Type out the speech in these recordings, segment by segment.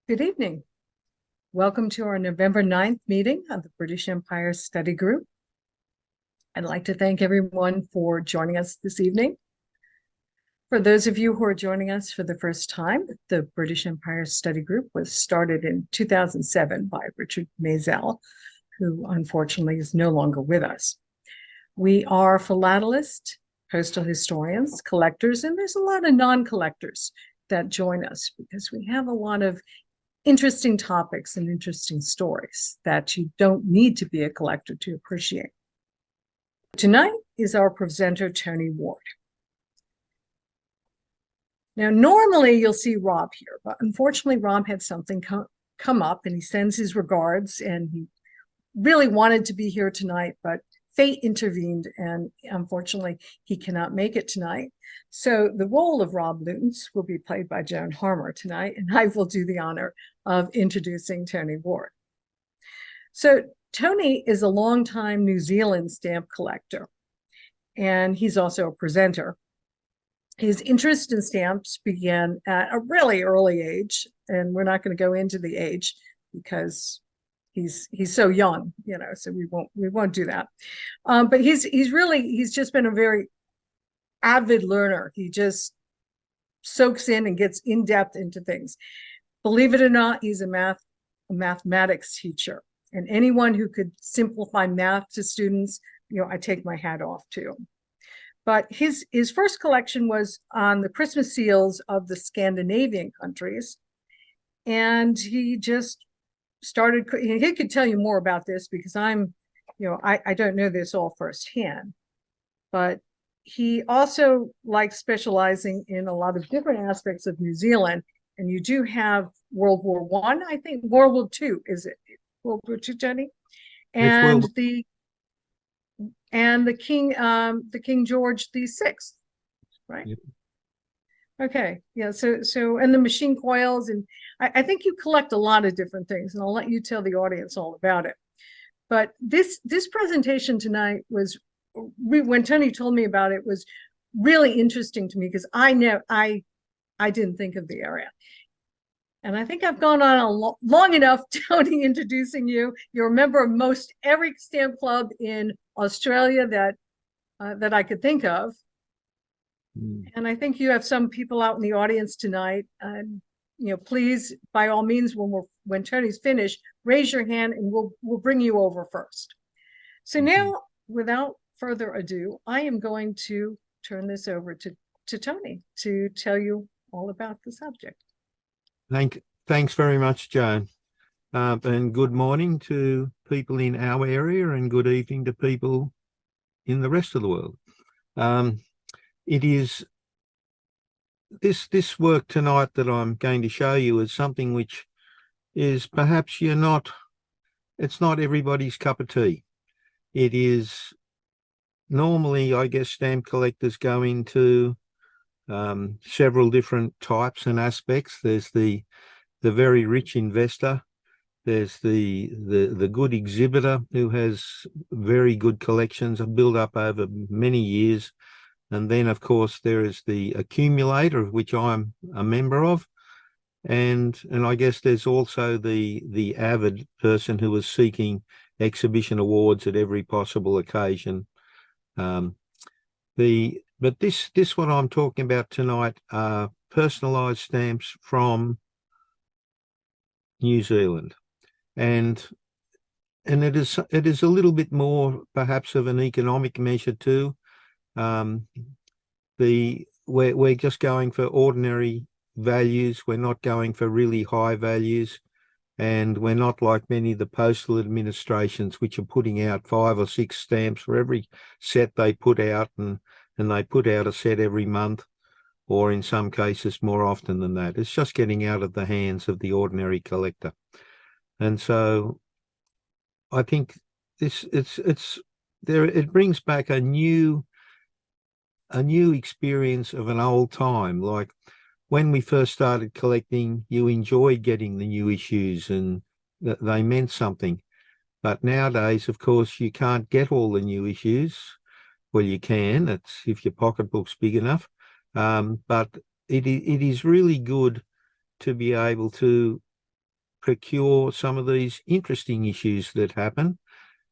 Good evening. Welcome to our November 9th meeting of the British Empire Study Group. I'd like to thank everyone for joining us this evening. For those of you who are joining us for the first time, the British Empire Study Group was started in 2007 by Richard Maisel, who unfortunately is no longer with us. We are philatelists, postal historians, collectors, and there's a lot of non-collectors that join us because we have a lot of interesting topics and interesting stories that you don't need to be a collector to appreciate. Tonight is our presenter, Tony Ward. Now, normally you'll see Rob here, but unfortunately Rob had something come up and he sends his regards, and he really wanted to be here tonight, but fate intervened and unfortunately he cannot make it tonight. So the role of Rob Lutens will be played by Joan Harmer tonight, and I will do the honor of introducing Tony Ward. So Tony is a longtime New Zealand stamp collector, and he's also a presenter. His interest in stamps began at a really early age, and we're not going to go into the age because he's so young, so we won't do that. But he's just been a very avid learner. He just soaks in and gets in depth into things. Believe it or not, he's a mathematics teacher, and anyone who could simplify math to students, I take my hat off to. But his first collection was on the Christmas seals of the Scandinavian countries, and he just started. He could tell you more about this because I don't know this all firsthand, but he also likes specializing in a lot of different aspects of New Zealand. And you do have World War I, I think World War II, is it World War II, Jenny? And the King George VI, right? Yep. Okay, yeah. So and the machine coils, and I think you collect a lot of different things, and I'll let you tell the audience all about it. But this presentation tonight was, when Tony told me about it, was really interesting to me because I didn't think of the area. And I think I've gone on long enough, Tony, introducing you. You're a member of most every stamp club in Australia that I could think of. And I think you have some people out in the audience tonight. Please, by all means, when Tony's finished, raise your hand and we'll bring you over first. So now, without further ado, I am going to turn this over to Tony to tell you all about the subject. Thanks very much, Joan. And good morning to people in our area, and good evening to people in the rest of the world. It is this work tonight that I'm going to show you is something which is perhaps it's not everybody's cup of tea. It is normally, I guess, stamp collectors go into several different types and aspects. There's the very rich investor. There's the good exhibitor who has very good collections built up over many years. And then, of course, there is the accumulator, of which I'm a member of. And I guess there's also the avid person who is seeking exhibition awards at every possible occasion. But this what I'm talking about tonight are personalised stamps from New Zealand, and it is a little bit more perhaps of an economic measure too. We're just going for ordinary values. We're not going for really high values, and we're not like many of the postal administrations which are putting out 5 or 6 stamps for every set they put out, and they put out a set every month, or in some cases more often than that. It's just getting out of the hands of the ordinary collector. And so I think it brings back a new experience of an old time. Like when we first started collecting, you enjoyed getting the new issues and they meant something. But nowadays, of course, you can't get all the new issues. Well, you can, it's if your pocketbook's big enough. But it is really good to be able to procure some of these interesting issues that happen.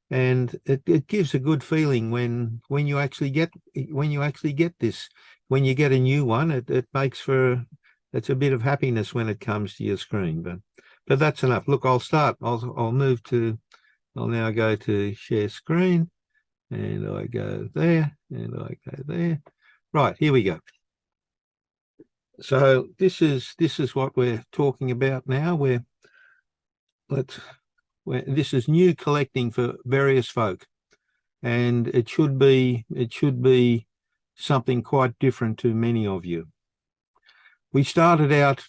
And it gives a good feeling when you actually get this, when you get a new one, it makes for, it's a bit of happiness when it comes to your screen. But that's enough. Look, I'll now go to share screen, and I go there, and I go there. Right, here we go. So this is what we're talking about now. This is new collecting for various folk, and it should be something quite different to many of you. We started out,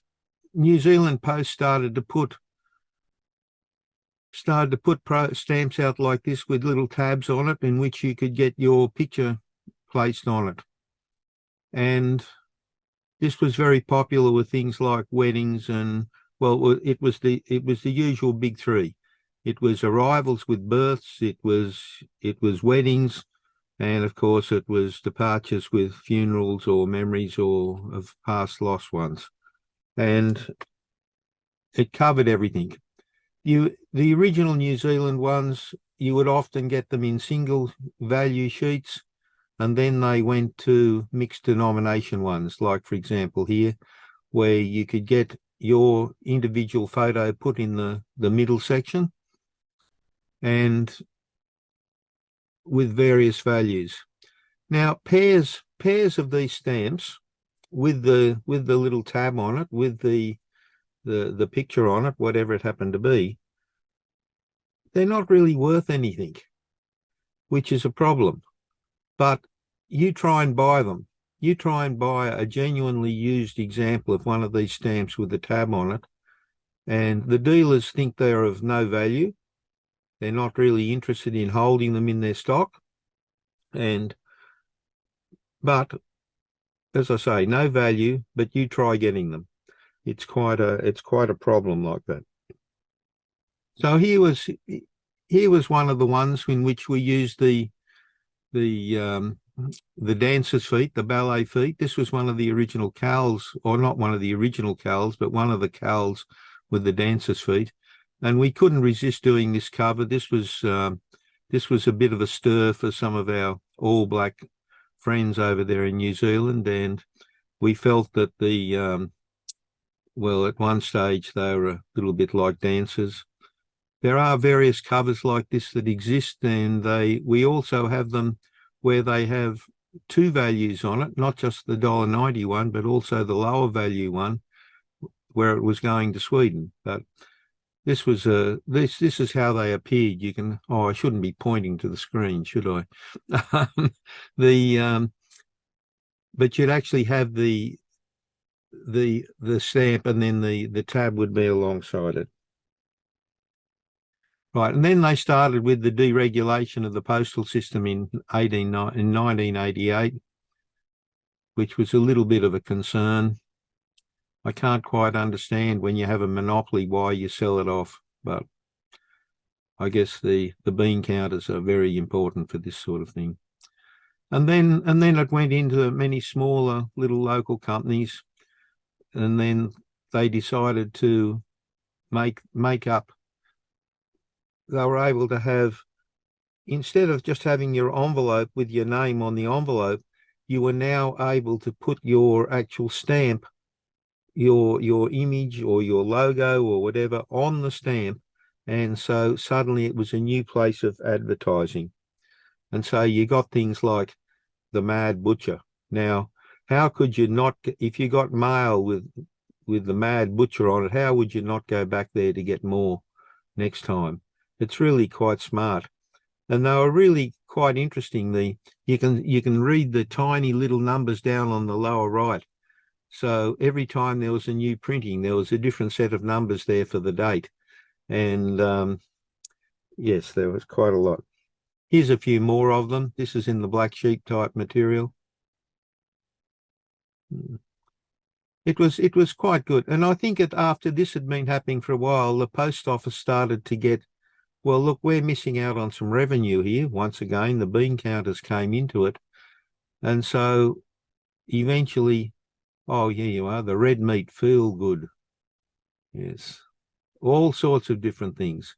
New Zealand Post started to put stamps out like this with little tabs on it in which you could get your picture placed on it. And this was very popular with things like weddings and, well, it was the usual big three. It was arrivals with births, it was weddings, and of course it was departures with funerals or memories or of past lost ones. And it covered everything. The original New Zealand ones, you would often get them in single value sheets, and then they went to mixed denomination ones, like for example here, where you could get your individual photo put in the middle section and with various values. Now pairs of these stamps with the little tab on it, with the picture on it, whatever it happened to be, they're not really worth anything, which is a problem. But you try and buy them. You try and buy a genuinely used example of one of these stamps with the tab on it, and the dealers think they're of no value. They're not really interested in holding them in their stock. But as I say, no value, but you try getting them. It's quite a problem like that. So here was one of the ones in which we used the dancer's feet, the ballet feet. This was one of the original cowls, or not one of the original cowls, but one of the cowls with the dancer's feet. And we couldn't resist doing this cover. This was a bit of a stir for some of our All Black friends over there in New Zealand, and we felt that well, at one stage they were a little bit like dancers. There are various covers like this that exist, and we also have them where they have two values on it, not just the $1.90 one, but also the lower value one where it was going to Sweden. But this was this is how they appeared. You can, I shouldn't be pointing to the screen, should I? But you'd actually have the stamp, and then the tab would be alongside it. Right, and then they started with the deregulation of the postal system in 1988, which was a little bit of a concern. I can't quite understand when you have a monopoly why you sell it off, but I guess the bean counters are very important for this sort of thing. And then it went into many smaller little local companies, and then they decided to make up. They were able to have, instead of just having your envelope with your name on the envelope, you were now able to put your actual stamp, your image or your logo or whatever on the stamp. And so suddenly it was a new place of advertising. And so you got things like the Mad Butcher. Now, how could you not, if you got mail with the Mad Butcher on it, how would you not go back there to get more next time? It's really quite smart. And they were really quite interesting. You can read the tiny little numbers down on the lower right. So every time there was a new printing, there was a different set of numbers there for the date. And yes, there was quite a lot. Here's a few more of them. This is in the black sheep type material. It was quite good. And I think after this had been happening for a while, the post office started to get, well, look, we're missing out on some revenue here. Once again, the bean counters came into it. And so eventually, oh, here you are, the red meat feel good. Yes. all sorts of different things.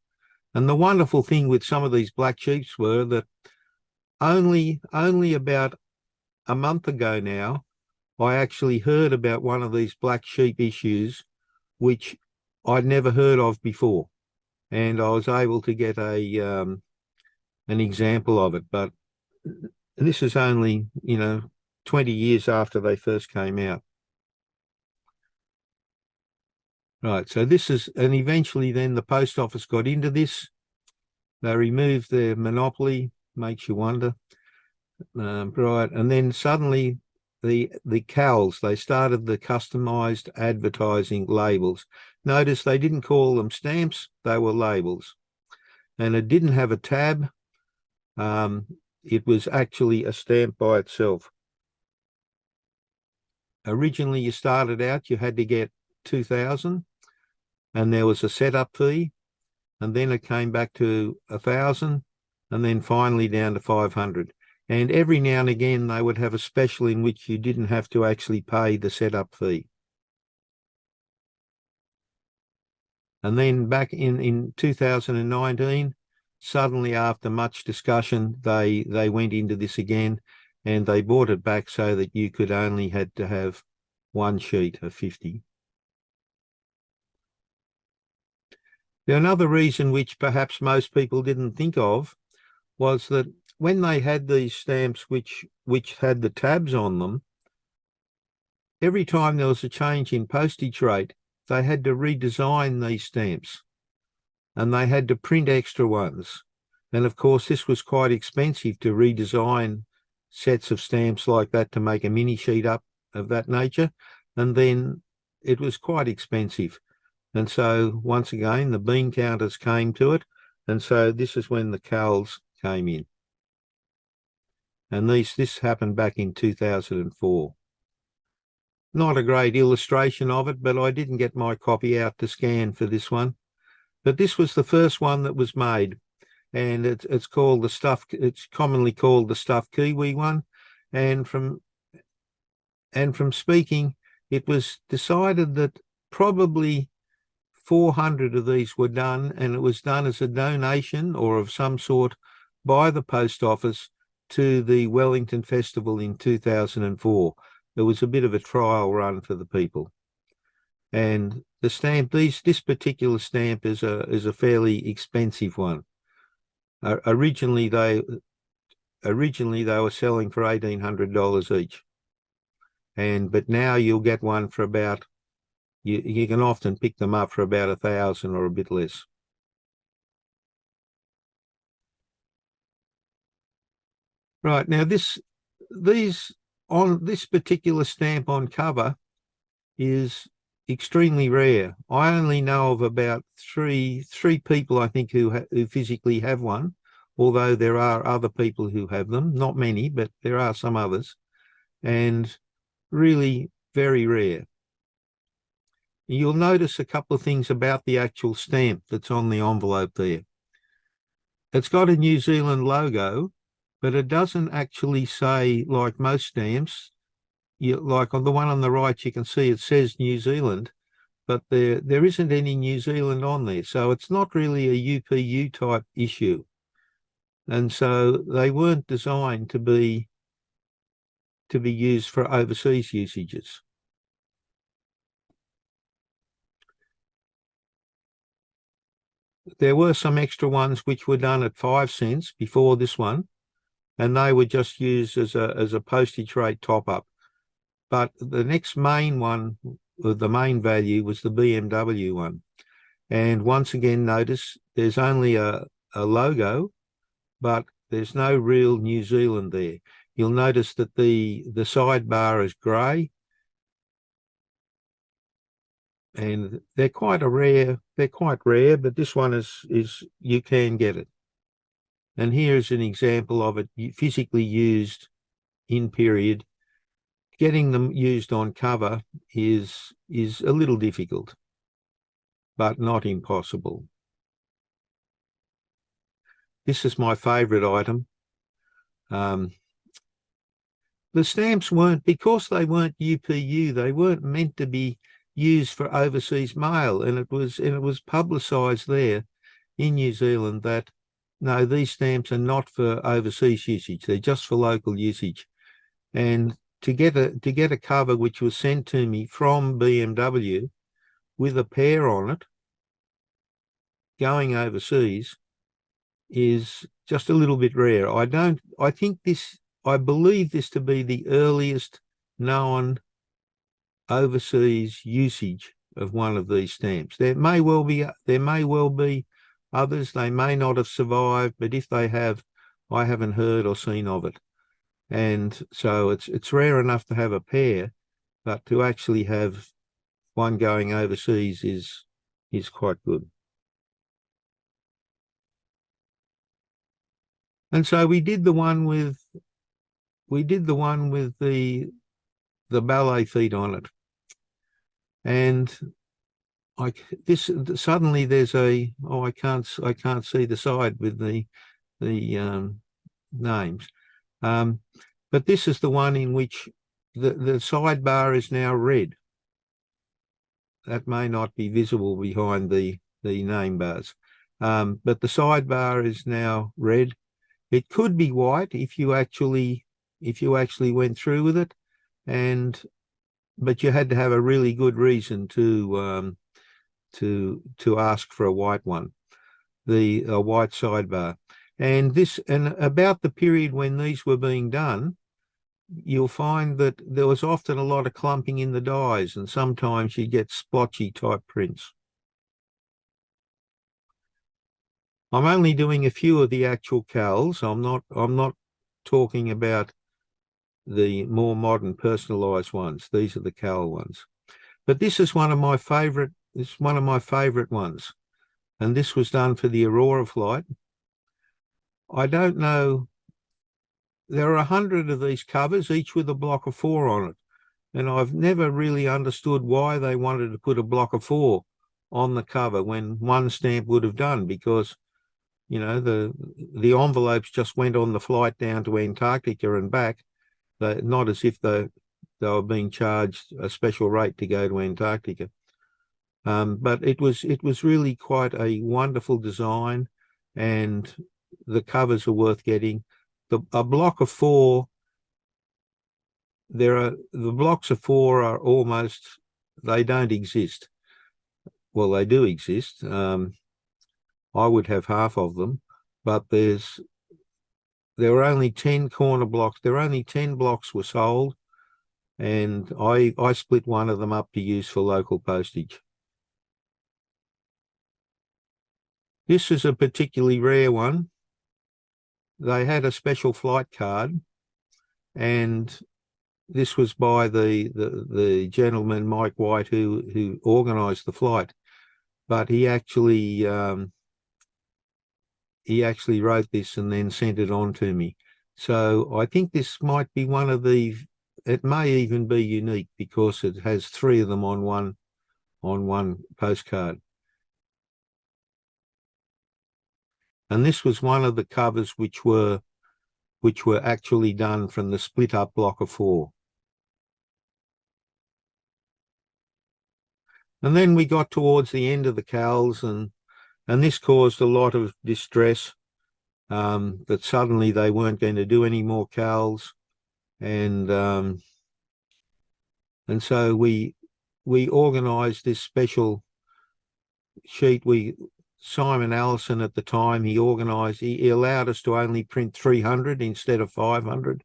And the wonderful thing with some of these black sheeps were that only about a month ago now, I actually heard about one of these black sheep issues, which I'd never heard of before. And I was able to get an example of it. But this is only, 20 years after they first came out. Right, so this is, and eventually then the post office got into this. They removed their monopoly, makes you wonder. Right, and then suddenly the CALs, they started the customised advertising labels. Notice they didn't call them stamps, they were labels. And it didn't have a tab. It was actually a stamp by itself. Originally, you started out, you had to get 2,000, and there was a setup fee, and then it came back to 1,000, and then finally down to 500. And every now and again, they would have a special in which you didn't have to actually pay the setup fee. And then back in 2019, suddenly after much discussion, they went into this again, and they brought it back so that you could only had to have one sheet of 50. Now, another reason which perhaps most people didn't think of was that when they had these stamps which had the tabs on them, every time there was a change in postage rate, they had to redesign these stamps, and they had to print extra ones. And of course, this was quite expensive to redesign sets of stamps like that to make a mini sheet up of that nature. And then it was quite expensive. And so once again, the bean counters came to it. And so this is when the CALs came in. And this happened back in 2004. Not a great illustration of it, but I didn't get my copy out to scan for this one. But this was the first one that was made, and it's called the stuffed. It's commonly called the stuffed kiwi one. And from speaking, it was decided that probably 400 of these were done, and it was done as a donation or of some sort by the post office to the Wellington Festival in 2004. It was a bit of a trial run for the people. And the stamp, this particular stamp is a fairly expensive one. Originally they were selling for $1,800 each, but now you'll get one for about, you can often pick them up for about 1,000 or a bit less. Right, now this particular stamp on cover is extremely rare. I only know of about three people, I think, who physically have one, although there are other people who have them. Not many, but there are some others, and really very rare. You'll notice a couple of things about the actual stamp that's on the envelope there. It's got a New Zealand logo, but it doesn't actually say, like most stamps, like on the one on the right, you can see it says New Zealand, but there isn't any New Zealand on there. So it's not really a UPU type issue. And so they weren't designed to be used for overseas usages. There were some extra ones which were done at 5 cents before this one, and they were just used as a postage rate top up. But the next main one, the main value, was the BMW one. And once again, notice there's only a logo, but there's no real New Zealand there. You'll notice that the sidebar is grey, and they're quite rare, but this one is you can get it. And here's an example of it physically used in period. Getting them used on cover is a little difficult, but not impossible. This is my favourite item. The stamps weren't, because they weren't UPU, they weren't meant to be used for overseas mail, and it was publicised there in New Zealand that no, these stamps are not for overseas usage; they're just for local usage. And to get a cover which was sent to me from BMW with a pair on it going overseas is just a little bit rare. I believe this to be the earliest known overseas usage of one of these stamps. There may well be others. They may not have survived, but if they have, I haven't heard or seen of it. And so it's rare enough to have a pair, but to actually have one going overseas is quite good. And so we did the one with the ballet feet on it. And suddenly there's I can't see the side with the names. But this is the one in which the sidebar is now red. That may not be visible behind the name bars. But the sidebar is now red. It could be white if you actually went through with it, but you had to have a really good reason to ask for a white one, a white sidebar. And about the period when these were being done, you'll find that there was often a lot of clumping in the dies, and sometimes you get splotchy type prints. I'm only doing a few of the actual cals. I'm not talking about the more modern personalized ones. These are the cal ones. But this is one of my favorite ones. And this was done for the Aurora flight. I don't know. There are 100 of these covers, each with a block of 4 on it. And I've never really understood why they wanted to put a block of 4 on the cover when one stamp would have done, because the envelopes just went on the flight down to Antarctica and back. Not as if they were being charged a special rate to go to Antarctica. But it was really quite a wonderful design, and the covers are worth getting. A block of 4. The blocks of 4 are they don't exist. Well, they do exist. I would have half of them, but there were only 10 corner blocks. There were only 10 blocks were sold, and I split one of them up to use for local postage. This is a particularly rare one. They had a special flight card, and this was by the gentleman Mike White who organised the flight, but he actually wrote this and then sent it on to me. So I think this might be it may even be unique because it has 3 of them on one postcard. And this was one of the covers which were actually done from the split up block of 4. And then we got towards the end of the cals, and this caused a lot of distress, that suddenly they weren't going to do any more cals, and so we organised this special sheet. Simon Allison at the time, he allowed us to only print 300 instead of 500,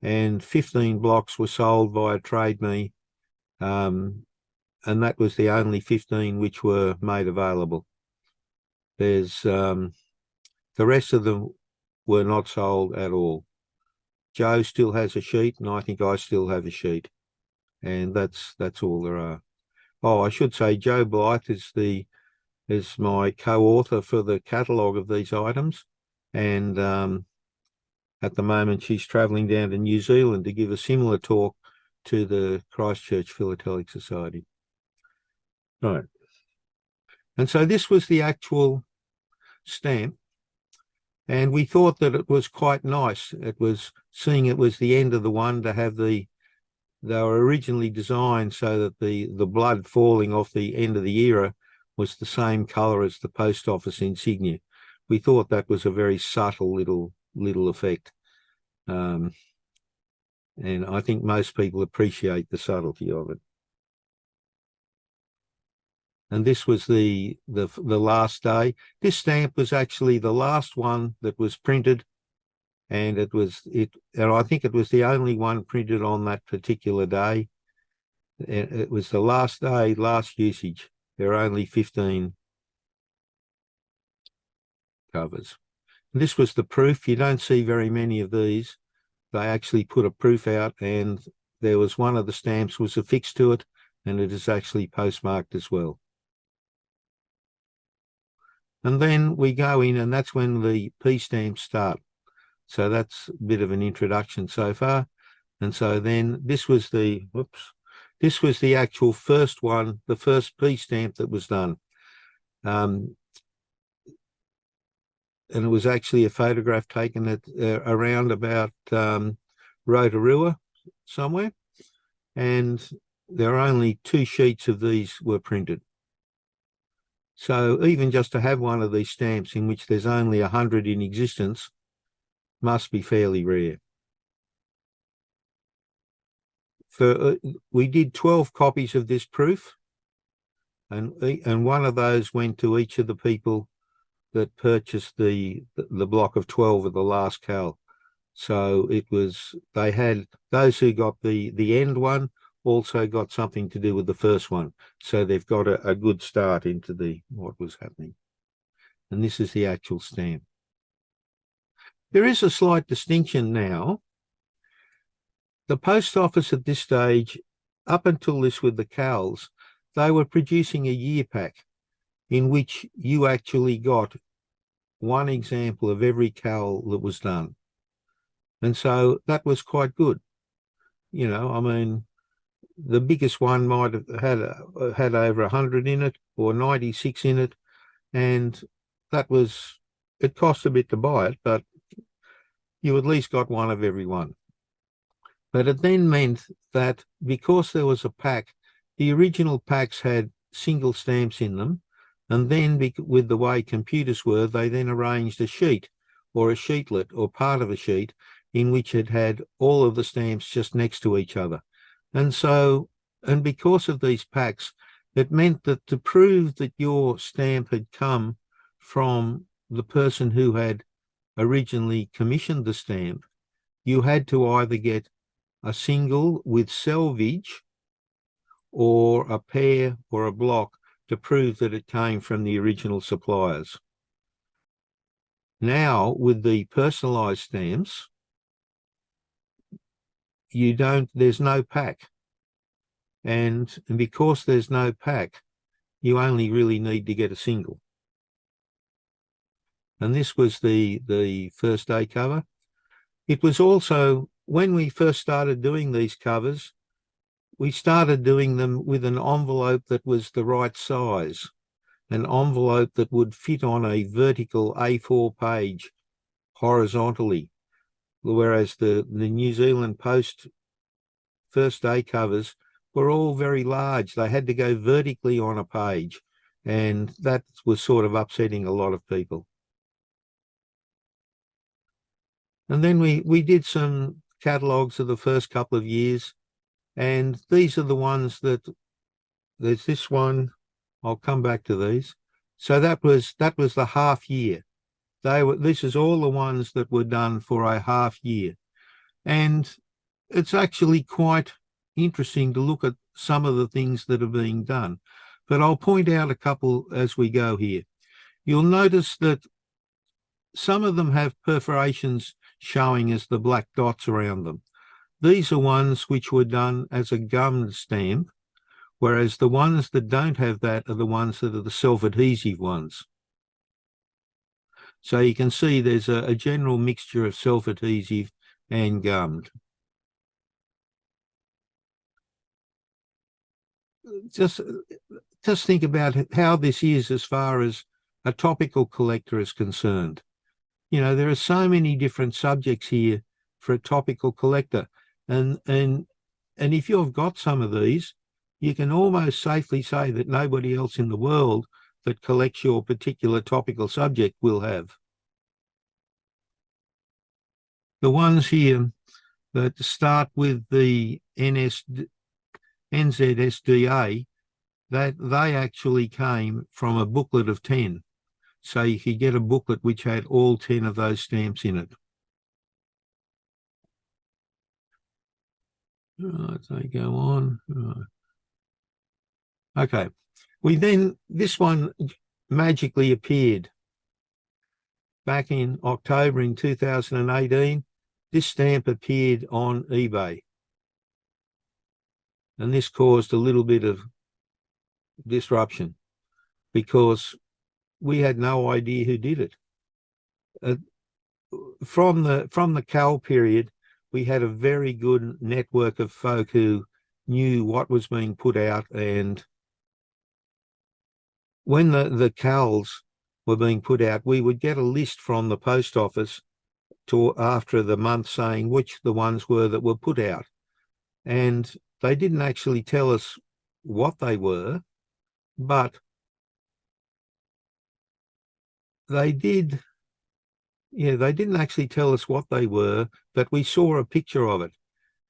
and 15 blocks were sold via Trade Me, and that was the only 15 which were made available. There's the rest of them were not sold at all. Joe still has a sheet, and I think I still have a sheet, and that's all there are. Oh, I should say Joe Blythe is my co-author for the catalogue of these items, and at the moment she's travelling down to New Zealand to give a similar talk to the Christchurch Philatelic Society. Right. And so this was the actual stamp, and we thought that it was quite nice. It was the end of the one to have the they were originally designed so that the blood falling off the end of the era was the same colour as the post office insignia. We thought that was a very subtle little effect. And I think most people appreciate the subtlety of it. And this was the last day. This stamp was actually the last one that was printed, and and I think it was the only one printed on that particular day. It was the last day, last usage. There are only 15 covers. This was the proof. You don't see very many of these. They actually put a proof out, and there was one of the stamps was affixed to it, and it is actually postmarked as well. And then we go in, and that's when the P stamps start. So that's a bit of an introduction so far. And so then this was the actual first one, the first P stamp that was done. And it was actually a photograph taken at around about Rotorua somewhere. And there are only 2 sheets of these were printed. So even just to have one of these stamps in which there's only 100 in existence must be fairly rare. We did 12 copies of this proof, and one of those went to each of the people that purchased the block of 12 of the last cal. So it was, they had those who got the end one also got something to do with the first one. So they've got a good start into what was happening. And this is the actual stamp. There is a slight distinction now. The post office at this stage, up until this with the cals, they were producing a year pack in which you actually got one example of every cal that was done. And so that was quite good. You know, I mean, the biggest one might have had over 100 in it or 96 in it. And it cost a bit to buy it, but you at least got one of every one. But it then meant that because there was a pack, the original packs had single stamps in them. And then with the way computers were, they then arranged a sheet or a sheetlet or part of a sheet in which it had all of the stamps just next to each other. And so, and because of these packs, it meant that to prove that your stamp had come from the person who had originally commissioned the stamp, you had to either get a single with selvage or a pair or a block to prove that it came from the original suppliers. Now, with the personalised stamps, there's no pack. And because there's no pack, you only really need to get a single. And this was the first day cover. It was also, when we first started doing these covers, we started doing them with an envelope that was the right size, an envelope that would fit on a vertical A4 page horizontally, whereas the New Zealand Post first day covers were all very large. They had to go vertically on a page, and that was sort of upsetting a lot of people. And then we did some catalogues of the first couple of years, and these are the ones that, there's this one, I'll come back to these. So that was the half year. This is all the ones that were done for a half year. And it's actually quite interesting to look at some of the things that are being done. But I'll point out a couple as we go here. You'll notice that some of them have perforations showing as the black dots around them. These are ones which were done as a gummed stamp, whereas the ones that don't have that are the ones that are the self-adhesive ones. So you can see there's a general mixture of self-adhesive and gummed. Just think about how this is as far as a topical collector is concerned. You know, there are so many different subjects here for a topical collector. And and if you've got some of these, you can almost safely say that nobody else in the world that collects your particular topical subject will have. The ones here that start with the NZSDA, that they actually came from a booklet of 10. So you could get a booklet which had all 10 of those stamps in it. Right, they go on. Right. Okay. This one magically appeared back in October in 2018. This stamp appeared on eBay. And this caused a little bit of disruption because we had no idea who did it. From the Cal period, we had a very good network of folk who knew what was being put out, and when the Cals were being put out, we would get a list from the post office after the month saying which the ones were that were put out, and they didn't actually tell us what they were, but they did. Yeah, they didn't actually tell us what they were, but we saw a picture of it.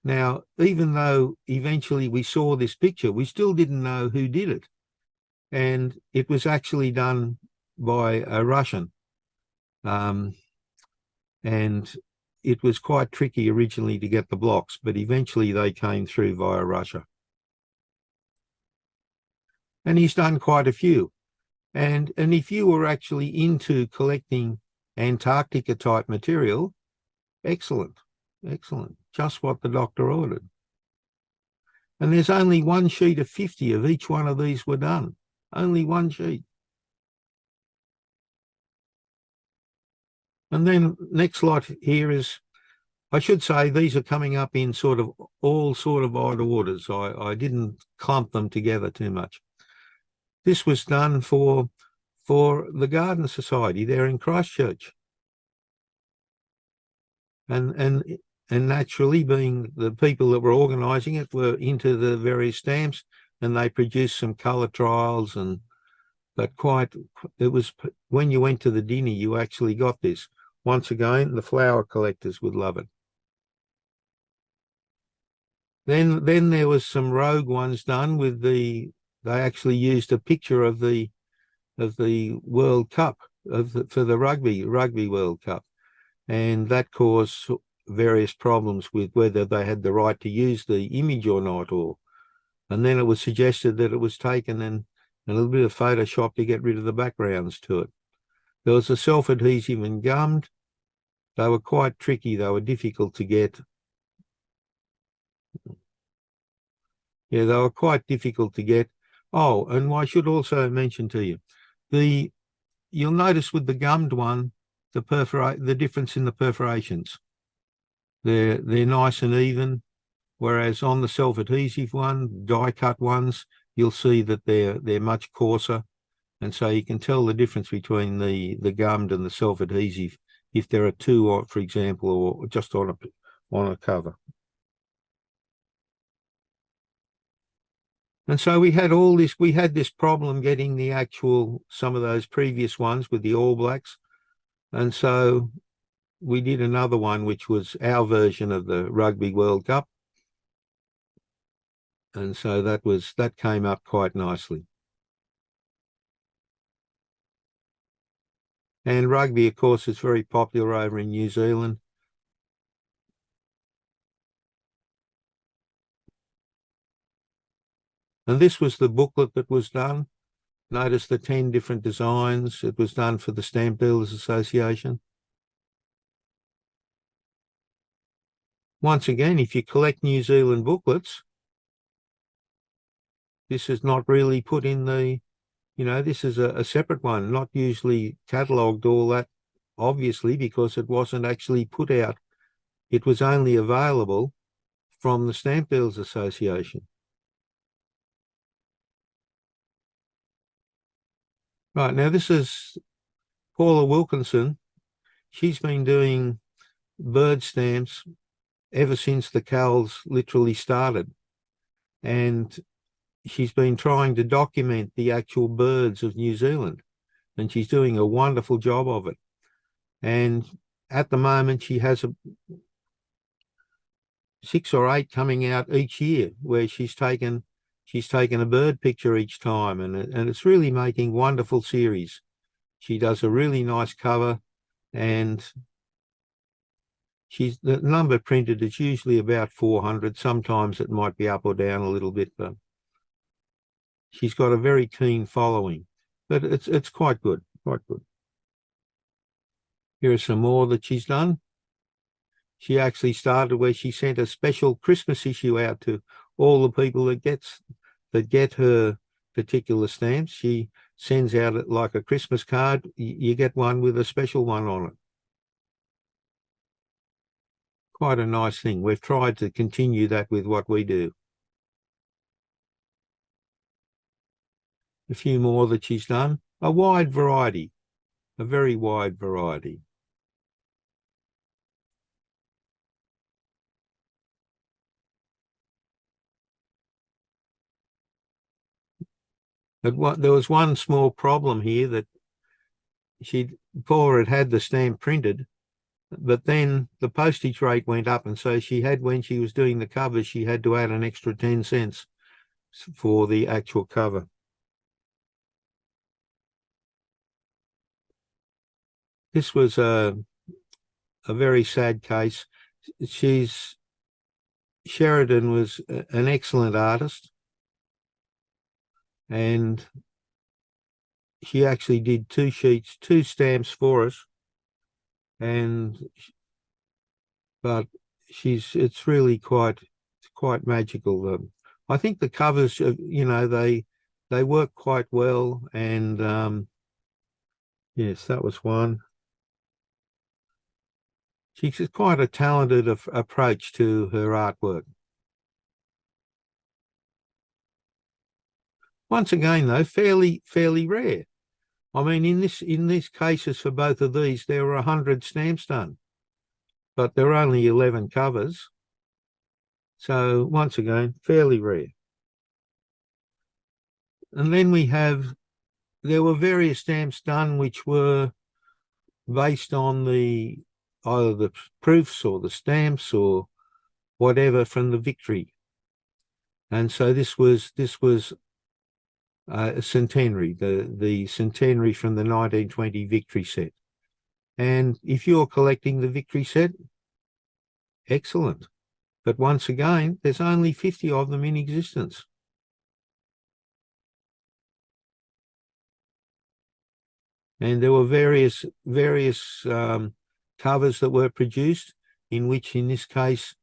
Now, even though eventually we saw this picture, we still didn't know who did it. And it was actually done by a Russian. And it was quite tricky originally to get the blocks, but eventually they came through via Russia. And he's done quite a few. And if you were actually into collecting Antarctica type material, excellent, excellent. Just what the doctor ordered. And there's only one sheet of 50 of each one of these were done. Only one sheet. And then next lot here is, I should say these are coming up in all sort of odd orders. I didn't clump them together too much. This was done for the Garden Society there in Christchurch. And naturally, being the people that were organising it were into the various stamps, and they produced some colour trials, but it was when you went to the dinner, you actually got this. Once again, the flower collectors would love it. Then there was some rogue ones done with they actually used a picture of the World Cup for the Rugby World Cup. And that caused various problems with whether they had the right to use the image or not. And then it was suggested that it was taken and a little bit of Photoshop to get rid of the backgrounds to it. There was a self-adhesive and gummed. They were quite tricky. They were difficult to get. Yeah, they were quite difficult to get. Oh, and I should also mention to you, you'll notice with the gummed one, the difference in the perforations. They're nice and even, whereas on the self-adhesive one, die-cut ones, you'll see that they're much coarser, and so you can tell the difference between the gummed and the self-adhesive if there are two, for example, or just on a cover. And so we had this problem getting some of those previous ones with the All Blacks. And so we did another one, which was our version of the Rugby World Cup. And so that came up quite nicely. And rugby, of course, is very popular over in New Zealand. And this was the booklet that was done. Notice the 10 different designs. It was done for the Stamp Dealers Association. Once again, if you collect New Zealand booklets, this is not really put in this is a separate one, not usually catalogued all that, obviously, because it wasn't actually put out. It was only available from the Stamp Dealers Association. Right, now this is Paula Wilkinson. She's been doing bird stamps ever since the Cals literally started. And she's been trying to document the actual birds of New Zealand, and she's doing a wonderful job of it. And at the moment, she has 6 or 8 coming out each year, where she's taken a bird picture each time, and it's really making wonderful series. She does a really nice cover, and the number printed is usually about 400. Sometimes it might be up or down a little bit, but she's got a very keen following. But it's quite good, quite good. Here are some more that she's done. She actually started where she sent a special Christmas issue out to all the people that get her particular stamps. She sends out it like a Christmas card. You get one with a special one on it. Quite a nice thing. We've tried to continue that with what we do. A few more that she's done. A wide variety, a very wide variety. But there was one small problem here, that Paula had the stamp printed, but then the postage rate went up, and so when she was doing the covers, she had to add an extra 10 cents for the actual cover. This was a very sad case. Sheridan was an excellent artist, and she actually did 2 stamps for us, but it's really quite magical. I think the covers, they work quite well, and yes, that was one. She's quite a talented approach to her artwork. Once again, though, fairly rare. I mean, in these cases for both of these, there were 100 stamps done, but there are only 11 covers. So once again, fairly rare. And then there were various stamps done which were based on either the proofs or the stamps or whatever from the Victory. And so this was a centenary, the centenary from the 1920 Victory set. And if you're collecting the Victory set, excellent. But once again, there's only 50 of them in existence. And there were various covers that were produced, in which, in this case,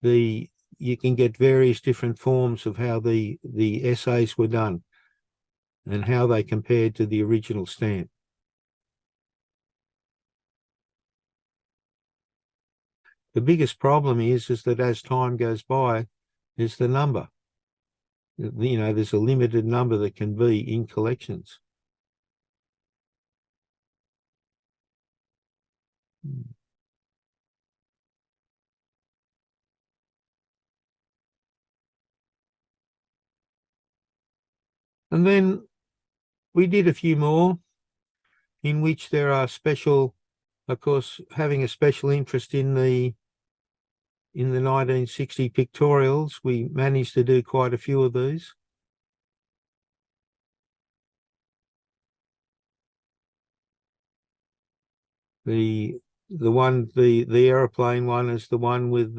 you can get various different forms of how the essays were done and how they compared to the original stamp. The biggest problem is that as time goes by, is the number. There's a limited number that can be in collections. And then we did a few more in which there are special, of course, having a special interest in the 1960 pictorials, we managed to do quite a few of these. The aeroplane one is the one with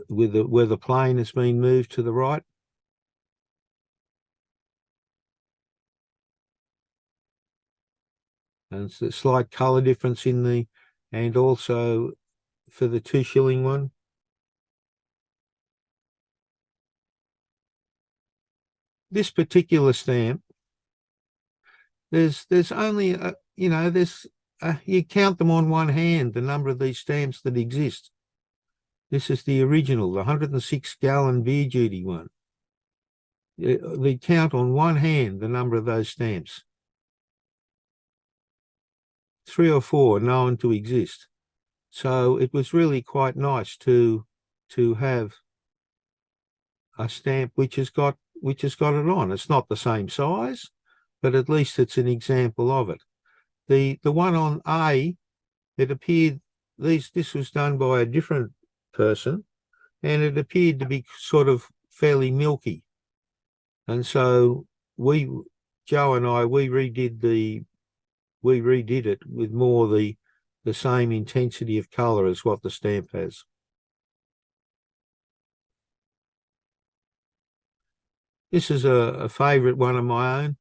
where the plane has been moved to the right. And it's a slight colour difference and also for the 2 shilling one. This particular stamp, there's only, you count them on one hand, the number of these stamps that exist. This is the original, the 106-gallon beer duty one. They count on one hand the number of those stamps. 3 or 4 known to exist. So it was really quite nice to have a stamp which has got it on. It's not the same size, but at least it's an example of it. The one on A, it appeared this was done by a different person, and it appeared to be sort of fairly milky. And so Joe and I, we redid it with more the same intensity of colour as what the stamp has. This is a favourite one of my own.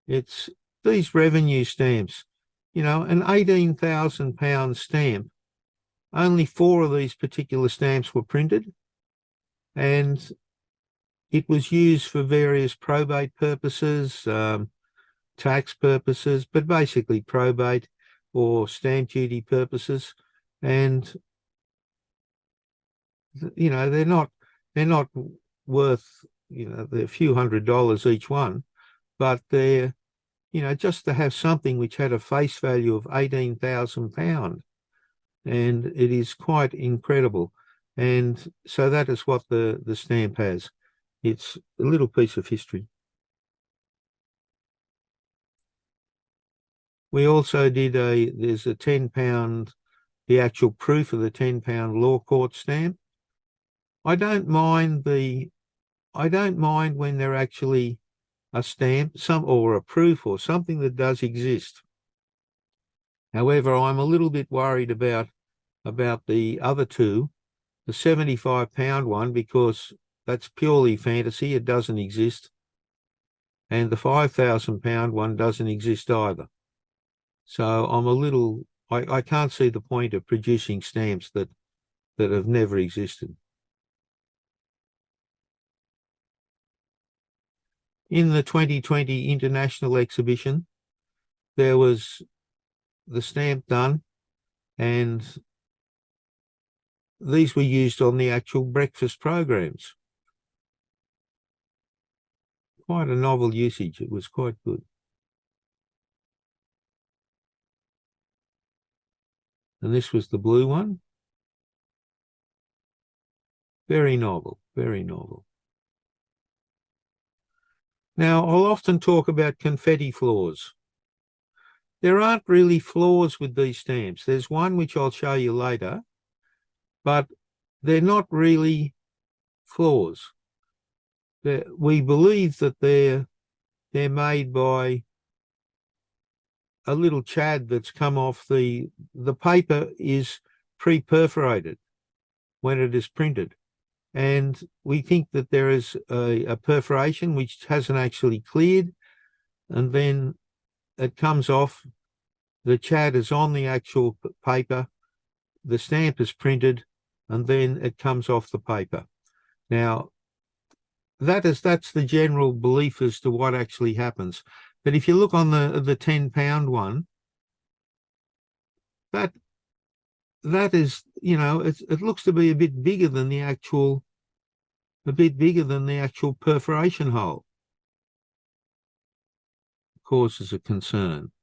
It's these revenue stamps, you know, an £18,000 stamp. Only 4 of these particular stamps were printed, and it was used for various probate purposes, tax purposes, but basically probate or stamp duty purposes. And, you know, they're not worth, you know, they're a few $100s each one, but they're, you know, just to have something which had a face value of £18,000, and it is quite incredible. And so that is what the stamp has. It's a little piece of history. We also did there's a £10, the actual proof of the £10 law court stamp. I don't mind when they're actually a stamp, or a proof or something that does exist. However, I'm a little bit worried about the other two, the £75 one, because that's purely fantasy. It doesn't exist. And the £5,000 one doesn't exist either. So I'm a little, I can't see the point of producing stamps that have never existed. In the 2020 International Exhibition, there was the stamp done, and these were used on the actual breakfast programs. Quite a novel usage. It was quite good. And this was the blue one. Very novel, very novel. Now, I'll often talk about confetti flaws. There aren't really flaws with these stamps. There's one which I'll show you later, but they're not really flaws. We believe that they're made by a little chad that's come off the paper is pre-perforated when it is printed. And we think that there is a perforation which hasn't actually cleared, and then it comes off. The chad is on the actual paper, the stamp is printed, and then it comes off the paper. Now, that's the general belief as to what actually happens. But if you look on the £10 one, that is, you know, it looks to be a bit bigger than the actual perforation hole. Causes a concern.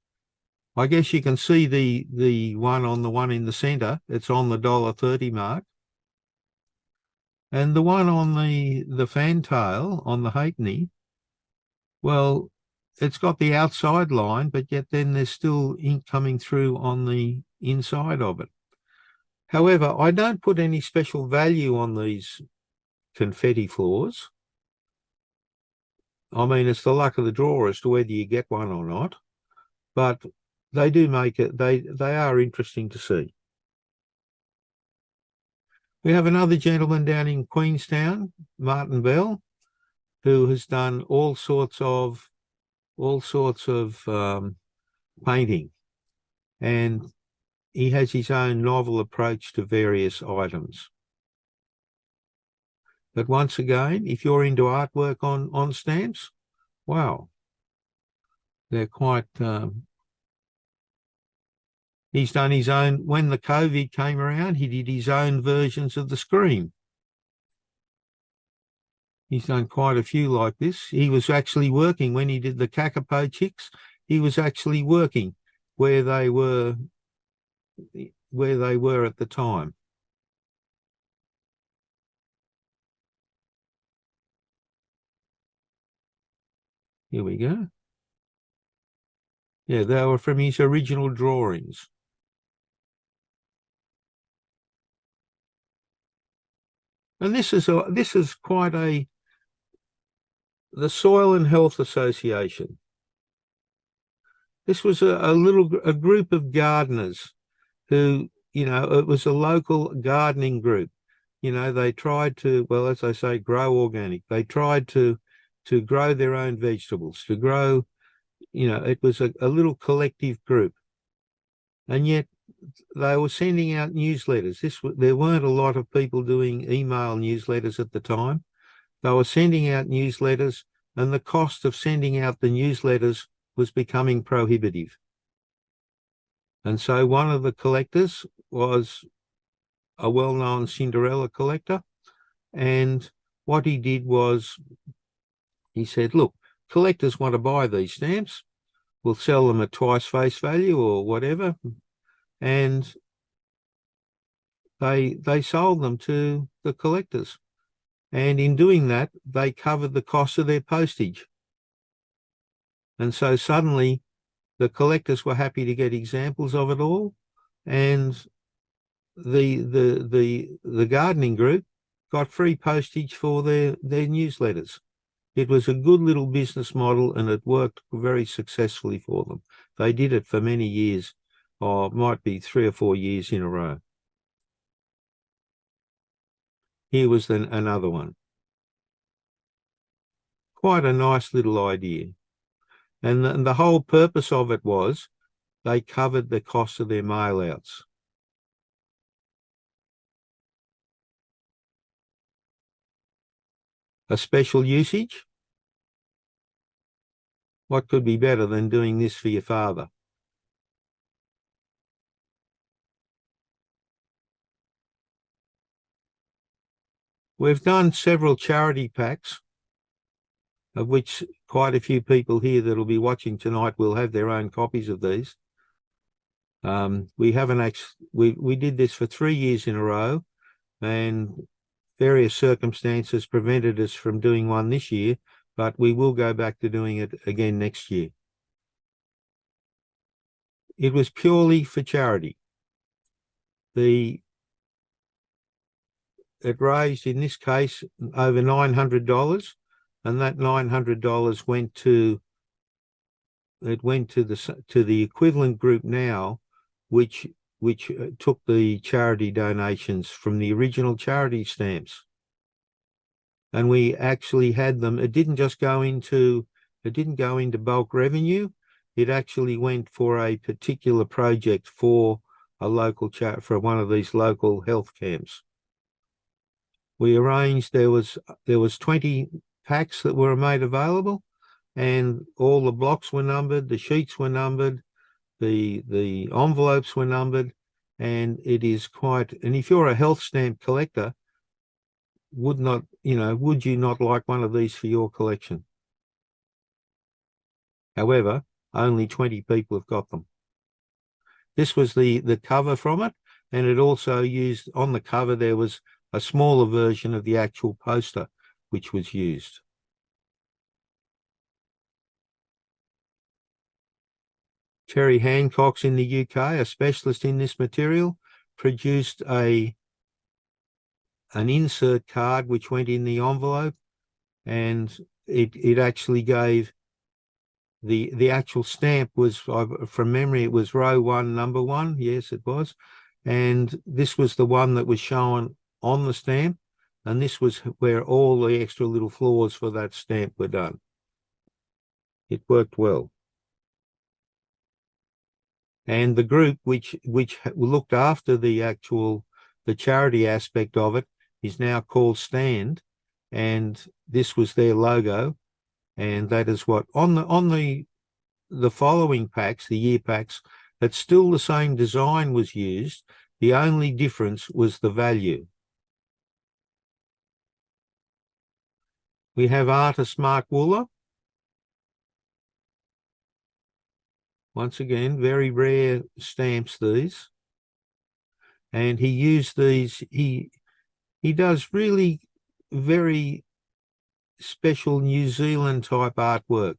I guess you can see the one in the centre. It's on the $1.30 mark. And the one on the fantail on the halfpenny, well, it's got the outside line, but yet then there's still ink coming through on the inside of it. However, I don't put any special value on these confetti flaws. I mean, it's the luck of the draw as to whether you get one or not, but they do make it, they are interesting to see. We have another gentleman down in Queenstown, Martin Bell, who has done all sorts of painting, and he has his own novel approach to various items. But once again, if you're into artwork on stamps, wow, they're quite. He's done his own. When the COVID came around, he did his own versions of the Scream. He's done quite a few like this. He was actually working when he did the Kakapo chicks. He was actually working where they were where they were at the time. Here we go. Yeah, they were from his original drawings. And this is quite the Soil and Health Association. This was a group of gardeners who, it was a local gardening group. They tried to, well, as I say, grow organic. They tried to grow their own vegetables, to grow, it was a little collective group. And yet they were sending out newsletters. There weren't a lot of people doing email newsletters at the time. They were sending out newsletters, and the cost of sending out the newsletters was becoming prohibitive. And so one of the collectors was a well-known Cinderella collector. And what he did was he said, look, collectors want to buy these stamps. We'll sell them at twice face value or whatever. And they sold them to the collectors. And in doing that, they covered the cost of their postage. And so suddenly the collectors were happy to get examples of it all. And the gardening group got free postage for their newsletters. It was a good little business model, and it worked very successfully for them. They did it for many years, or it might be 3 or 4 years in a row. Here was another one. Quite a nice little idea. And the whole purpose of it was they covered the cost of their mail-outs. A special usage? What could be better than doing this for your father? We've done several charity packs, of which quite a few people here that'll be watching tonight will have their own copies of these. We haven't actually, we did this for 3 years in a row, and various circumstances prevented us from doing one this year, but we will go back to doing it again next year. It was purely for charity. It raised, in this case, over $900, and that $900 went to the equivalent group now, which took the charity donations from the original charity stamps. And we actually had them, it didn't go into bulk revenue. It actually went for a particular project for a local for one of these local health camps. We arranged, there was 20 packs that were made available, and all the blocks were numbered, the sheets were numbered, the envelopes were numbered, and it is quite, and if you're a health stamp collector, would you not like one of these for your collection? However, only 20 people have got them. This was the cover from it, and it also used, on the cover there was a smaller version of the actual poster which was used. Terry Hancock's in the UK, a specialist in this material, produced an insert card which went in the envelope, and it actually gave the actual stamp was, from memory, it was row 1, number 1. Yes, it was. And this was the one that was shown on the stamp, and this was where all the extra little flaws for that stamp were done. It worked well. And the group which looked after the charity aspect of it is now called Stand, and this was their logo, and that is what on the following packs, the year packs, that's still the same design was used. The only difference was the value. We have artist Mark Wooler. Once again, very rare stamps these. and he used these. He does really very special New Zealand type artwork,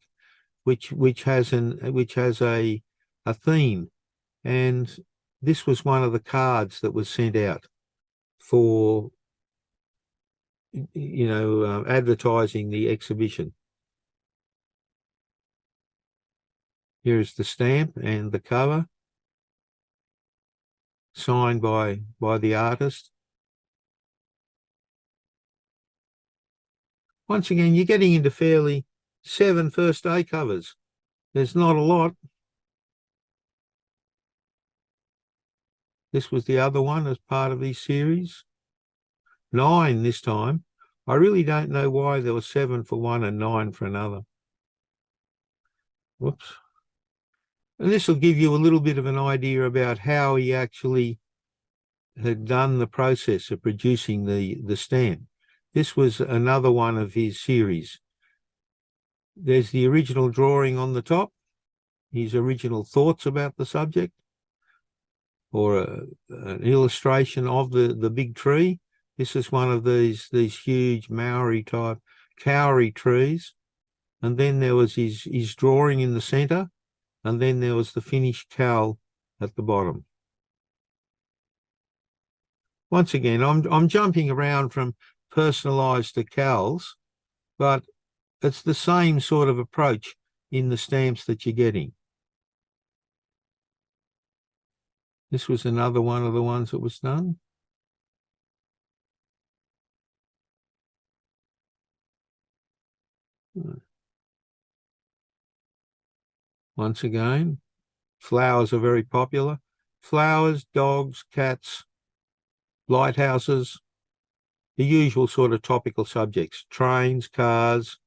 which has a theme, and this was one of the cards that was sent out for advertising the exhibition. Here's the stamp and the cover, signed by the artist. Once again, you're getting into fairly 7 first day covers. There's not a lot. This was the other one as part of this series. 9 this time. I really don't know why there was 7 for one and 9 for another. Whoops. And this will give you a little bit of an idea about how he actually had done the process of producing the stamp. This was another one of his series. There's the original drawing on the top, his original thoughts about the subject, or an illustration of the big tree. This is one of these huge Maori type kauri trees. And then there was his drawing in the center, and then there was the finished cowl at the bottom. Once again, I'm jumping around from personalized to cowls, but it's the same sort of approach in the stamps that you're getting. This was another one of the ones that was done. Once again, flowers are very popular. Flowers, dogs, cats, lighthouses, the usual sort of topical subjects, trains, cars.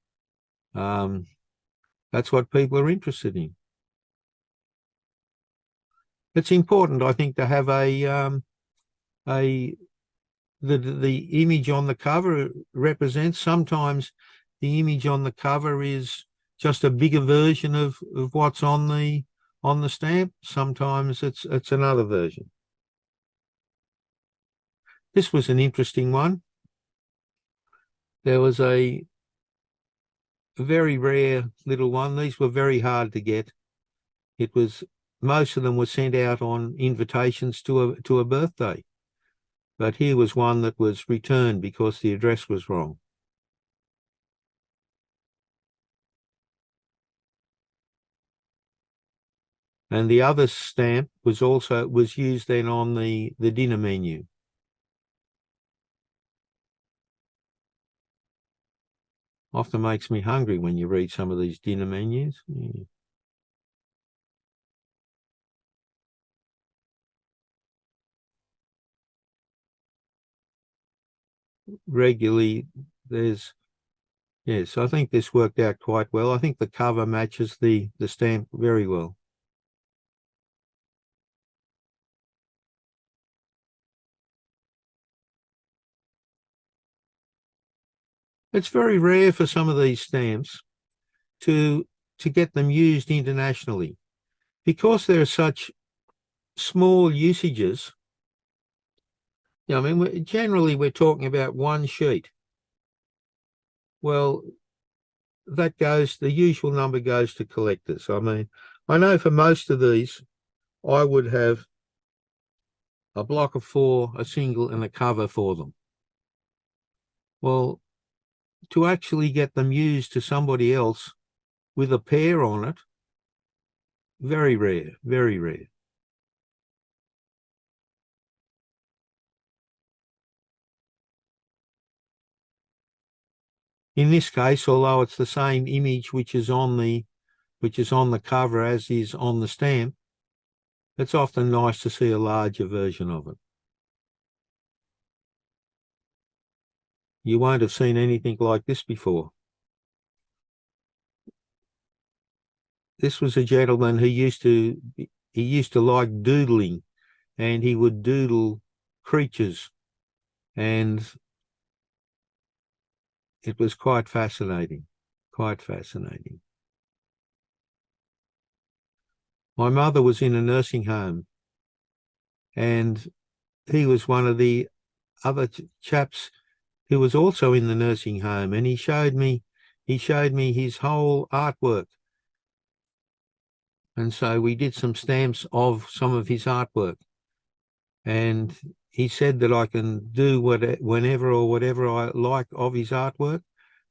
That's what people are interested in. It's important, I think, to have the image on the cover represents. Sometimes the image on the cover is just a bigger version of what's on the stamp. Sometimes it's another version. This was an interesting one. There was a very rare little one. These were very hard to get. Most of them were sent out on invitations to a birthday. But here was one that was returned because the address was wrong. And the other stamp was used then on the dinner menu. Often makes me hungry when you read some of these dinner menus. Yeah. Regularly, yes, I think this worked out quite well. I think the cover matches the stamp very well. It's very rare for some of these stamps to get them used internationally because there are such small usages. I mean, generally we're talking about one sheet. Well, the usual number goes to collectors. I mean, I know for most of these, I would have a block of 4, a single, and a cover for them. Well, to actually get them used to somebody else with a pair on it, very rare, very rare. In this case, although it's the same image which is on the cover as is on the stamp, it's often nice to see a larger version of it. You won't have seen anything like this before. This was a gentleman who used to like doodling, and he would doodle creatures, and it was quite fascinating, quite fascinating. My mother was in a nursing home, and was one of the other chaps who was also in the nursing home, and he showed me his whole artwork. And so we did some stamps of some of his artwork. And he said that I can do whenever or whatever I like of his artwork.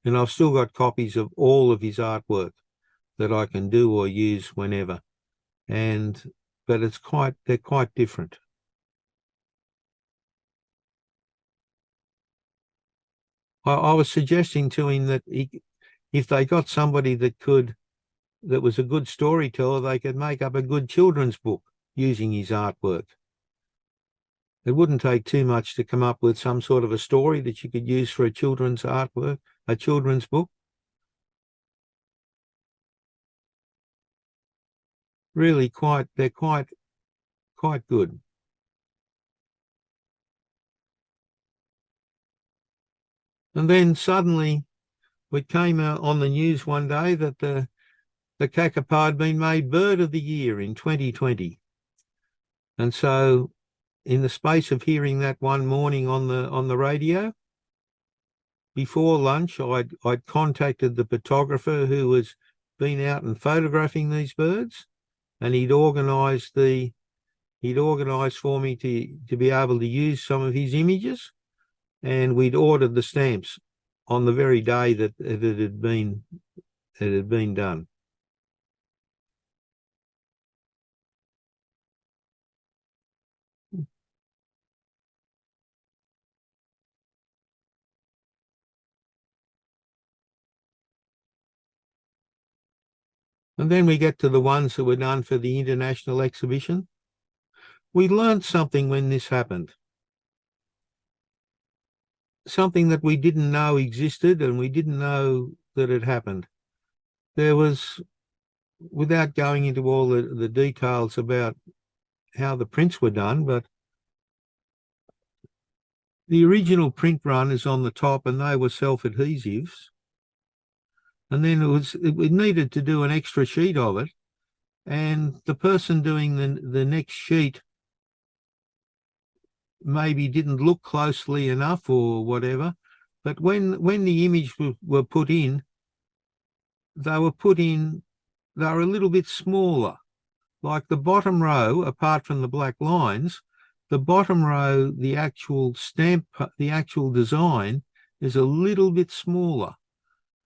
And I've still got copies of all of his artwork that I can do or use whenever. But they're quite different. I was suggesting to him that if they got somebody that was a good storyteller, they could make up a good children's book using his artwork. It wouldn't take too much to come up with some sort of a story that you could use for a children's artwork, a children's book. Really they're quite good. And then suddenly it came out on the news one day that the kakapo had been made Bird of the Year in 2020. And so in the space of hearing that one morning on the radio, before lunch, I'd contacted the photographer who was been out and photographing these birds, and he'd organised for me to be able to use some of his images, and we'd ordered the stamps on the very day that it had been done. And then we get to the ones that were done for the international exhibition. We learned something when this happened. Something that we didn't know existed and we didn't know that it happened. There was, without going into all the details about how the prints were done, but the original print run is on the top and they were self-adhesives. And then we needed to do an extra sheet of it. And the person doing the next sheet maybe didn't look closely enough or whatever. But when the image were put in, they were a little bit smaller. Like the bottom row, apart from the black lines, the bottom row, the actual stamp, the actual design is a little bit smaller.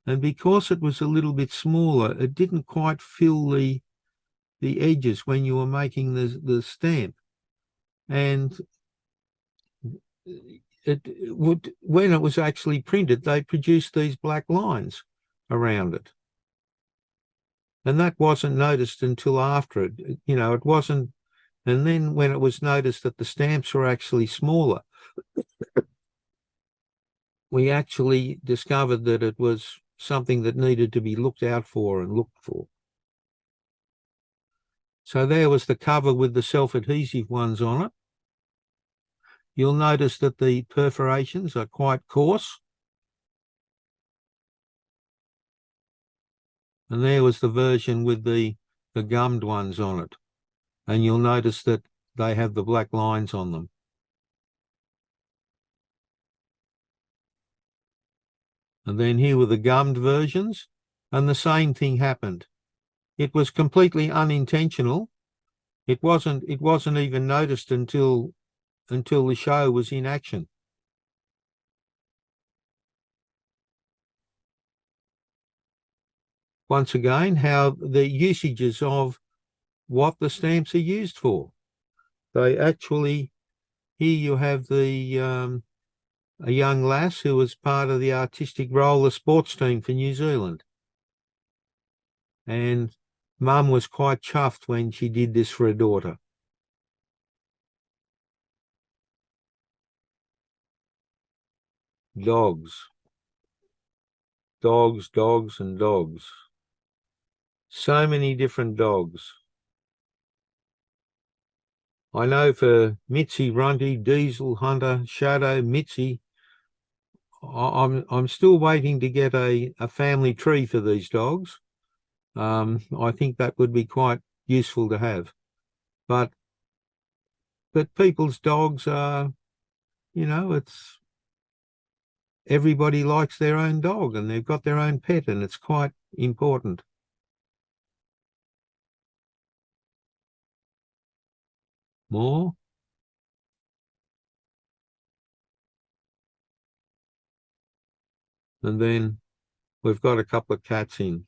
And because it was a little bit smaller, it didn't quite fill the edges when you were making the stamp. And when it was actually printed, they produced these black lines around it. And that wasn't noticed until after it. It wasn't. And then when it was noticed that the stamps were actually smaller, we actually discovered that it was something that needed to be looked out for and looked for. So there was the cover with the self-adhesive ones on it. You'll notice that the perforations are quite coarse. And there was the version with the gummed ones on it. And you'll notice that they have the black lines on them. And then here were the gummed versions, and the same thing happened. It was completely unintentional. It wasn't even noticed until the show was in action. Once again, how the usages of what the stamps are used for. They actually, here you have a young lass who was part of the artistic roller sports team for New Zealand. And Mum was quite chuffed when she did this for her daughter. Dogs, and dogs. So many different dogs. I know for Mitzi, Runty, Diesel, Hunter, Shadow, Mitzi, I'm still waiting to get a family tree for these dogs. I think that would be quite useful to have. But but people's dogs are, it's everybody likes their own dog and they've got their own pet, and it's quite important. More. And then we've got a couple of cats in.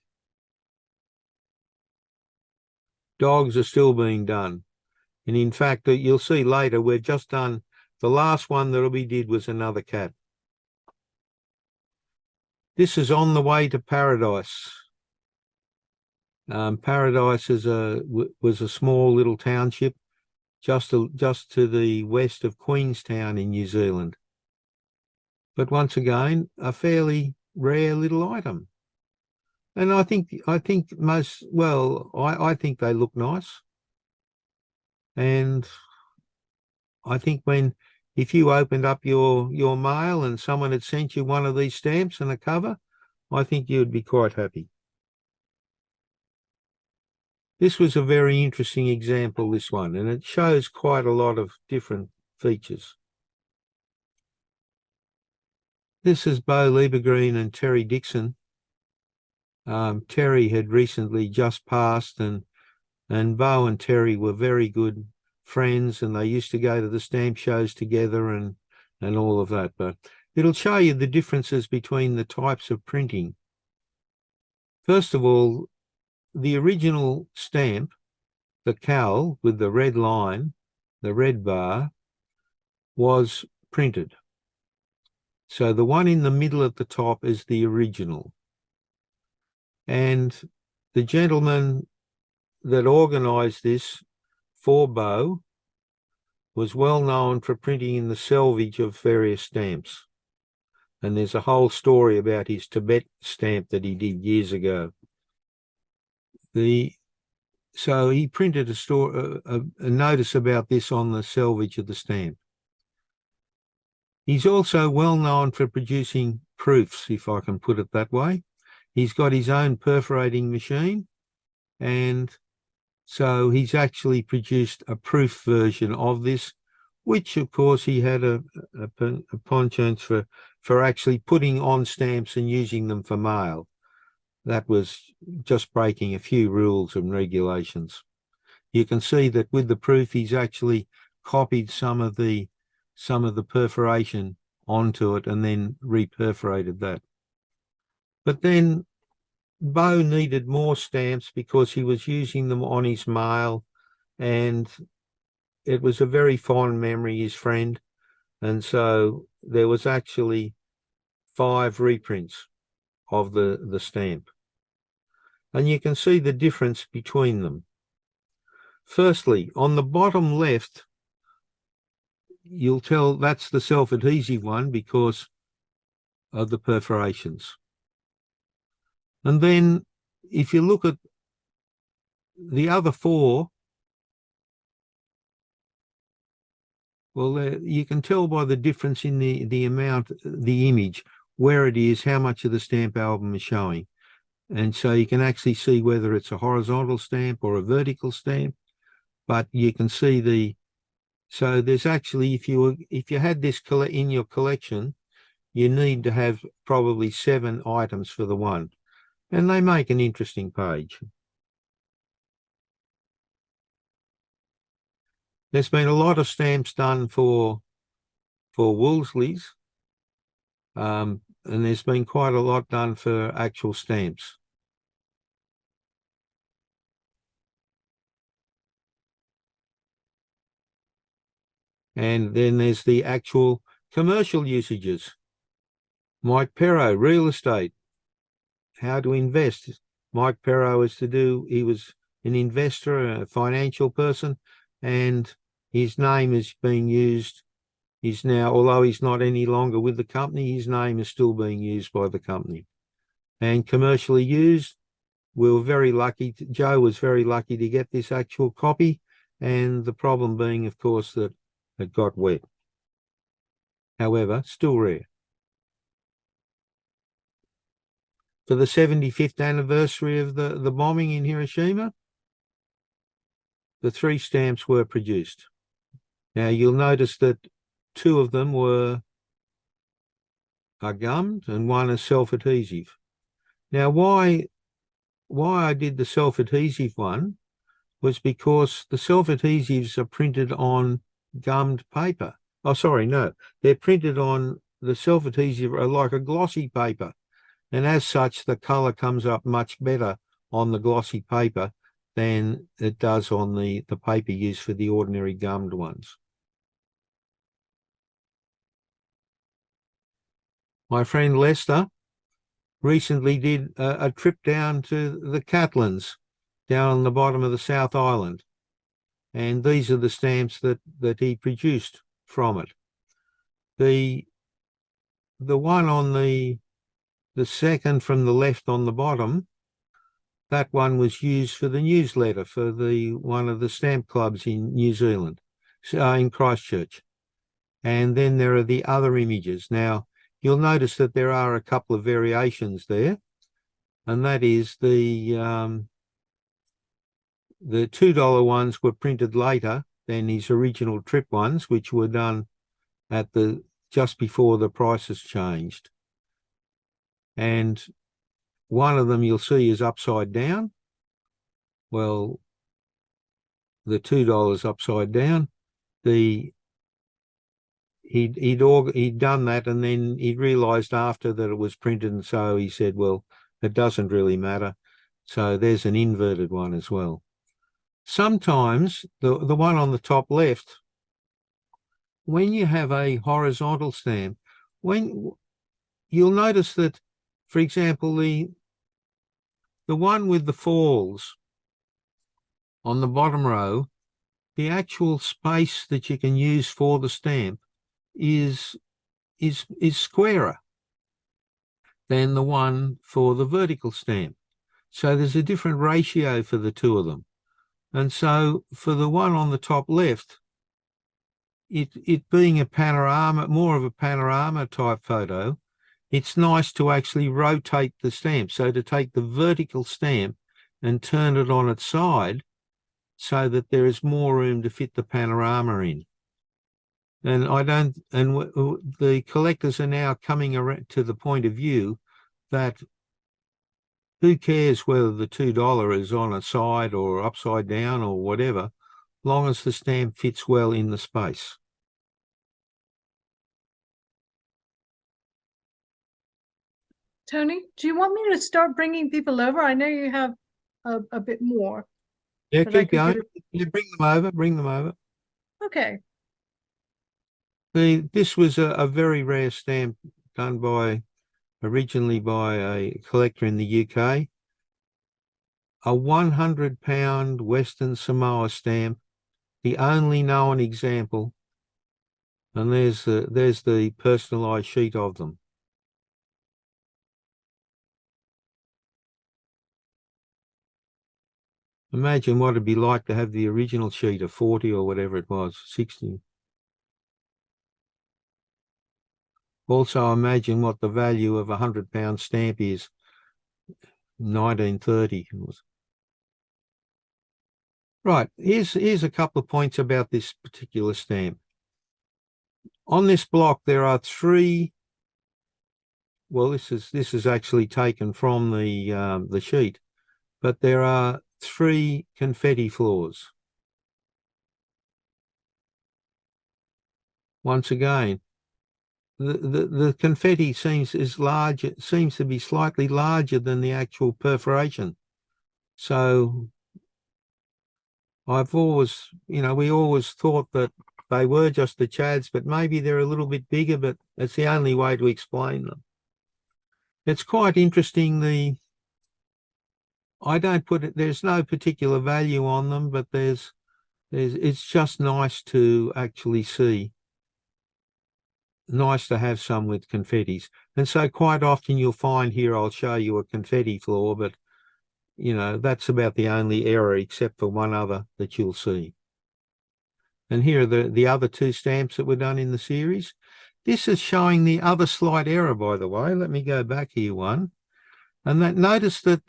Dogs are still being done. And in fact, you'll see later, we've just done, the last one that we did was another cat. This is On the Way to Paradise. Paradise was a small little township just to the west of Queenstown in New Zealand. But once again, a fairly rare little item. And I think I think they look nice. And I think if you opened up your mail and someone had sent you one of these stamps and a cover, I think you would be quite happy. This was a very interesting example, this one, and it shows quite a lot of different features. This is Bo Liebergreen and Terry Dixon. Terry had recently just passed, and Bo and Terry were very good friends, and they used to go to the stamp shows together and all of that. But it'll show you the differences between the types of printing. First of all, the original stamp, the cowl with the red line, the red bar, was printed. So the one in the middle at the top is the original. And the gentleman that organised this for Bo was well known for printing in the selvage of various stamps. And there's a whole story about his Tibet stamp that he did years ago. So he printed a notice about this on the selvage of the stamp. He's also well known for producing proofs, if I can put it that way. He's got his own perforating machine, and so he's actually produced a proof version of this, which of course he had a penchant for actually putting on stamps and using them for mail. That was just breaking a few rules and regulations. You can see that with the proof, he's actually copied some of the perforation onto it and then reperforated that. But then Bo needed more stamps because he was using them on his mail, and it was a very fond memory, his friend. And so there was actually 5 reprints of the stamp. And you can see the difference between them. Firstly, on the bottom left, you'll tell that's the self-adhesive one because of the perforations. And then if you look at the other 4, well, you can tell by the difference in the amount, the image, where it is, how much of the stamp album is showing. And so you can actually see whether it's a horizontal stamp or a vertical stamp. But you can see so there's actually, if you had this in your collection, you need to have probably 7 items for the one. And they make an interesting page. There's been a lot of stamps done for Wolseley's, and there's been quite a lot done for actual stamps. And then there's the actual commercial usages. Mike Pero, real estate, how to invest. Mike Pero he was an investor, a financial person, and his name is being used. He's now, although he's not any longer with the company, his name is still being used by the company. And commercially used, we were very lucky. Joe was very lucky to get this actual copy, and the problem being, of course, that it got wet. However, still rare. For the 75th anniversary of the bombing in Hiroshima, the 3 stamps were produced. Now you'll notice that two of them are gummed and one is self-adhesive. Now why I did the self-adhesive one was because the self-adhesives are printed on gummed paper. Oh, sorry, no. They're printed on the self-adhesive are like a glossy paper. And as such, the colour comes up much better on the glossy paper than it does on the paper used for the ordinary gummed ones. My friend Lester recently did a trip down to the Catlins, down on the bottom of the South Island. And these are the stamps that he produced from it. The one on the second from the left on the bottom, that one was used for the newsletter for one of the stamp clubs in New Zealand, in Christchurch. And then there are the other images. Now, you'll notice that there are a couple of variations there, and that is the $2 ones were printed later than his original trip ones, which were done at just before the prices changed. And one of them you'll see is upside down. Well, the $2 upside down. He'd done that, and then he realised after that it was printed, and so he said, well, it doesn't really matter. So there's an inverted one as well. Sometimes the one on the top left, when you have a horizontal stamp, when you'll notice that, for example, the one with the falls on the bottom row, the actual space that you can use for the stamp is squarer than the one for the vertical stamp. So there's a different ratio for the two of them. And so for the one on the top left, it being a panorama, more of a panorama type photo, it's nice to actually rotate the stamp. So to take the vertical stamp and turn it on its side so that there is more room to fit the panorama in. And the collectors are now coming around to the point of view that who cares whether the $2 is on a side or upside down or whatever, long as the stamp fits well in the space. Tony, do you want me to start bringing people over? I know you have a bit more. Yeah, but I keep could going. get Yeah, bring them over. Okay. This was a very rare stamp done originally by a collector in the UK. A 100-pound Western Samoa stamp, the only known example. And there's the personalised sheet of them. Imagine what it'd be like to have the original sheet of 40 or whatever it was, 60. Also imagine what the value of a 100-pound stamp is, 1930. Right, here's a couple of points about this particular stamp. On this block, there are three. Well, this is actually taken from the sheet, but there are 3 confetti floors. Once again, the confetti seems to be slightly larger than the actual perforation. So I've always, we always thought that they were just the chads, but maybe they're a little bit bigger, but it's the only way to explain them. It's quite interesting. I don't put it, there's no particular value on them, but it's just nice to actually see. Nice to have some with confettis. And so quite often you'll find here, I'll show you a confetti floor, but that's about the only error except for one other that you'll see. And here are the other 2 stamps that were done in the series. This is showing the other slight error, by the way. Let me go back here one. And notice that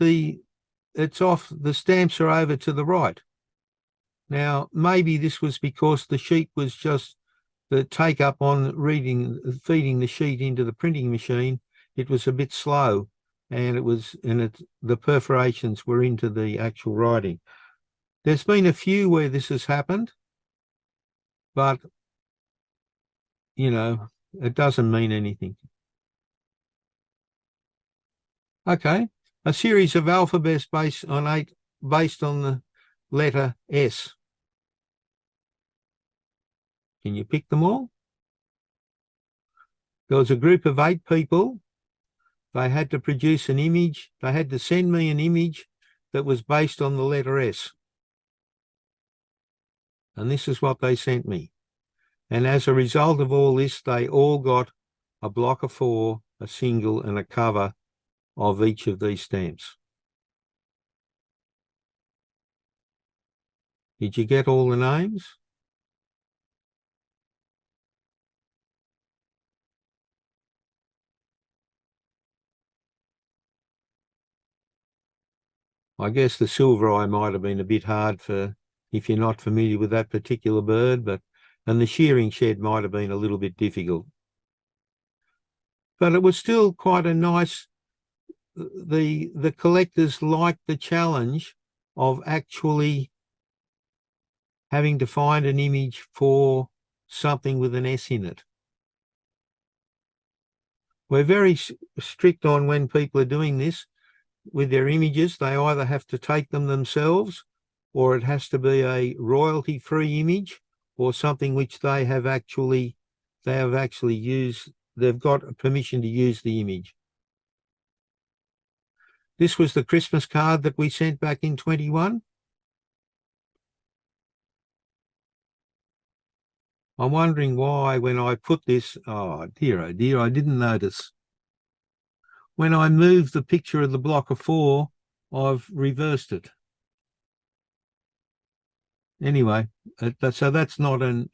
it's off, the stamps are over to the right. Now, maybe this was because the sheet was just the take up on feeding the sheet into the printing machine. It was a bit slow, and the perforations were into the actual writing. There's been a few where this has happened, but it doesn't mean anything. Okay, a series of alphabets based on the letter S. Can you pick them all? There was a group of 8 people. They had to produce an image. They had to send me an image that was based on the letter S. And this is what they sent me. And as a result of all this, they all got a block of 4, a single, and a cover of each of these stamps. Did you get all the names? I guess the silver eye might have been a bit hard if you're not familiar with that particular bird, and the shearing shed might have been a little bit difficult. But it was still quite a nice, the collectors liked the challenge of actually having to find an image for something with an S in it. We're very strict on when people are doing this with their images. They either have to take them themselves, or it has to be a royalty-free image, or something which they have actually used. They've got permission to use the image. This was the Christmas card that we sent back in 21. I'm wondering why when I put this, oh dear, I didn't notice. When I moved the picture of the block of 4, I've reversed it. Anyway, so that's not an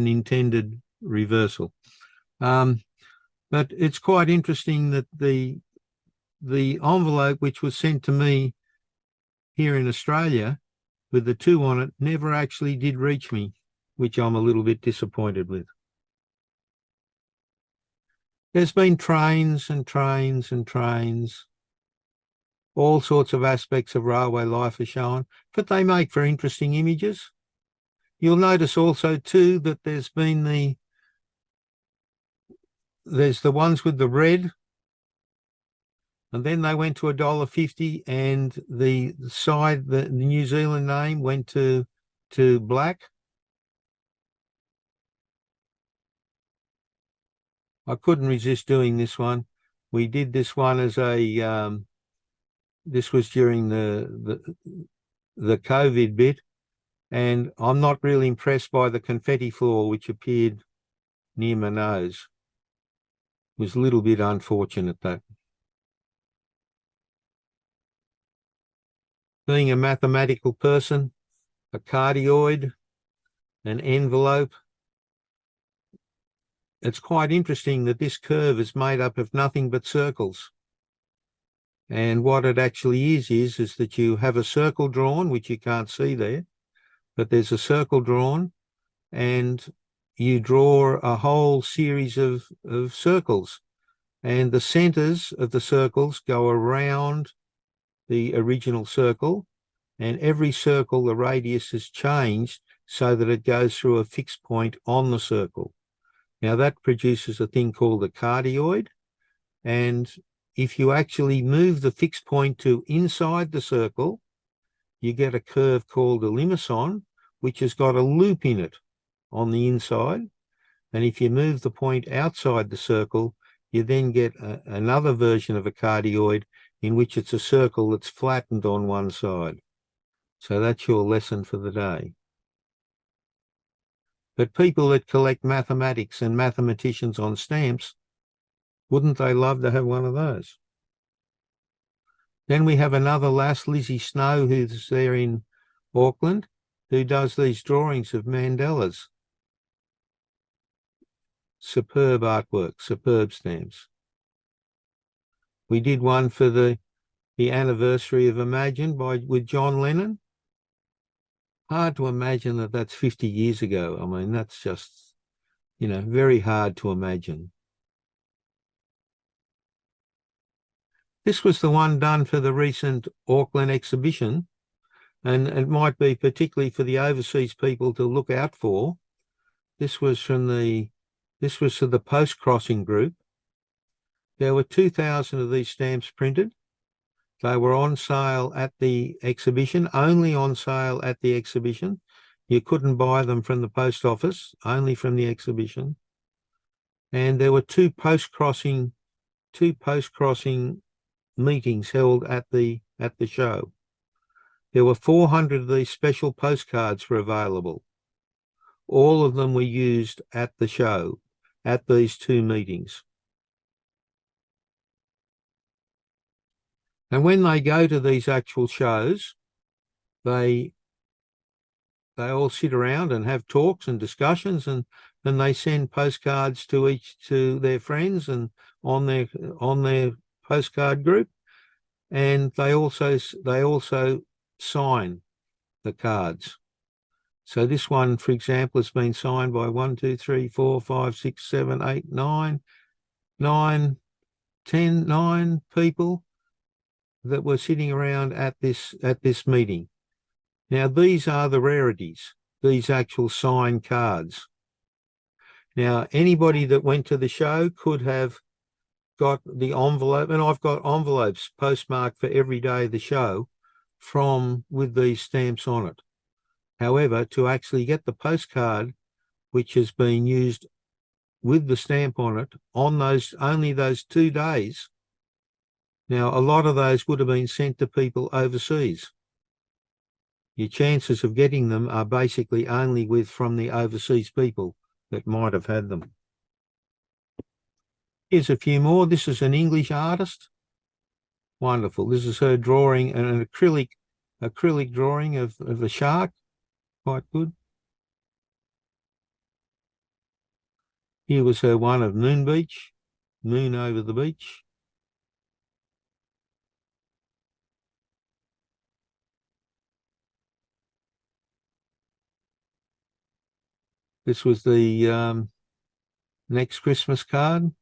intended reversal. But it's quite interesting that the envelope which was sent to me here in Australia with the 2 on it never actually did reach me, which I'm a little bit disappointed with. There's been trains and trains and trains. All sorts of aspects of railway life are shown, but they make for interesting images. You'll notice also too that there's the ones with the red, and then they went to $1.50, and the New Zealand name went to black. I couldn't resist doing this one. We did this one as this was during the COVID bit, and I'm not really impressed by the confetti floor which appeared near my nose. It was a little bit unfortunate, that. Being a mathematical person, a cardioid, an envelope, it's quite interesting that this curve is made up of nothing but circles. And what it actually is that you have a circle drawn, which you can't see there, but there's a circle drawn, and you draw a whole series of circles, and the centers of the circles go around the original circle, and every circle, the radius is changed so that it goes through a fixed point on the circle. Now that produces a thing called a cardioid, and if you actually move the fixed point to inside the circle, you get a curve called a limison, which has got a loop in it on the inside. And if you move the point outside the circle, you then get another version of a cardioid in which it's a circle that's flattened on one side. So that's your lesson for the day. But people that collect mathematics and mathematicians on stamps, wouldn't they love to have one of those? Then we have another lass, Lizzie Snow, who's there in Auckland, who does these drawings of Mandelas. Superb artwork, superb stamps. We did one for the anniversary of Imagine with John Lennon. hard to imagine that that's 50 years ago. I mean, that's just, very hard to imagine. This was the one done for the recent Auckland exhibition, and it might be particularly for the overseas people to look out for. This was for the post-crossing group. There were 2,000 of these stamps printed. They were on sale at the exhibition, only on sale at the exhibition. You couldn't buy them from the post office, only from the exhibition. And there were two post-crossing meetings held at the show. There were 400 of these special postcards were available. All of them were used at the show, at these two meetings. And when they go to these actual shows, they all sit around and have talks and discussions, and then they send postcards to their friends and on their postcard group, and they also sign the cards. So this one, for example, has been signed by 1, 2, 3, 4, 5, 6, 7, 8, 9, 9 people that were sitting around at this meeting. Now, these are the rarities, these actual signed cards. Now, anybody that went to the show could have got the envelope, and I've got envelopes postmarked for every day of the show with these stamps on it. However, to actually get the postcard, which has been used with the stamp on it, on only those 2 days, now a lot of those would have been sent to people overseas. Your chances of getting them are basically only from the overseas people that might have had them. Here's a few more. This is an English artist. Wonderful. This is her drawing, an acrylic drawing of a shark. Quite good. Here was her one of Moon Beach, moon over the beach. This was the next Christmas card.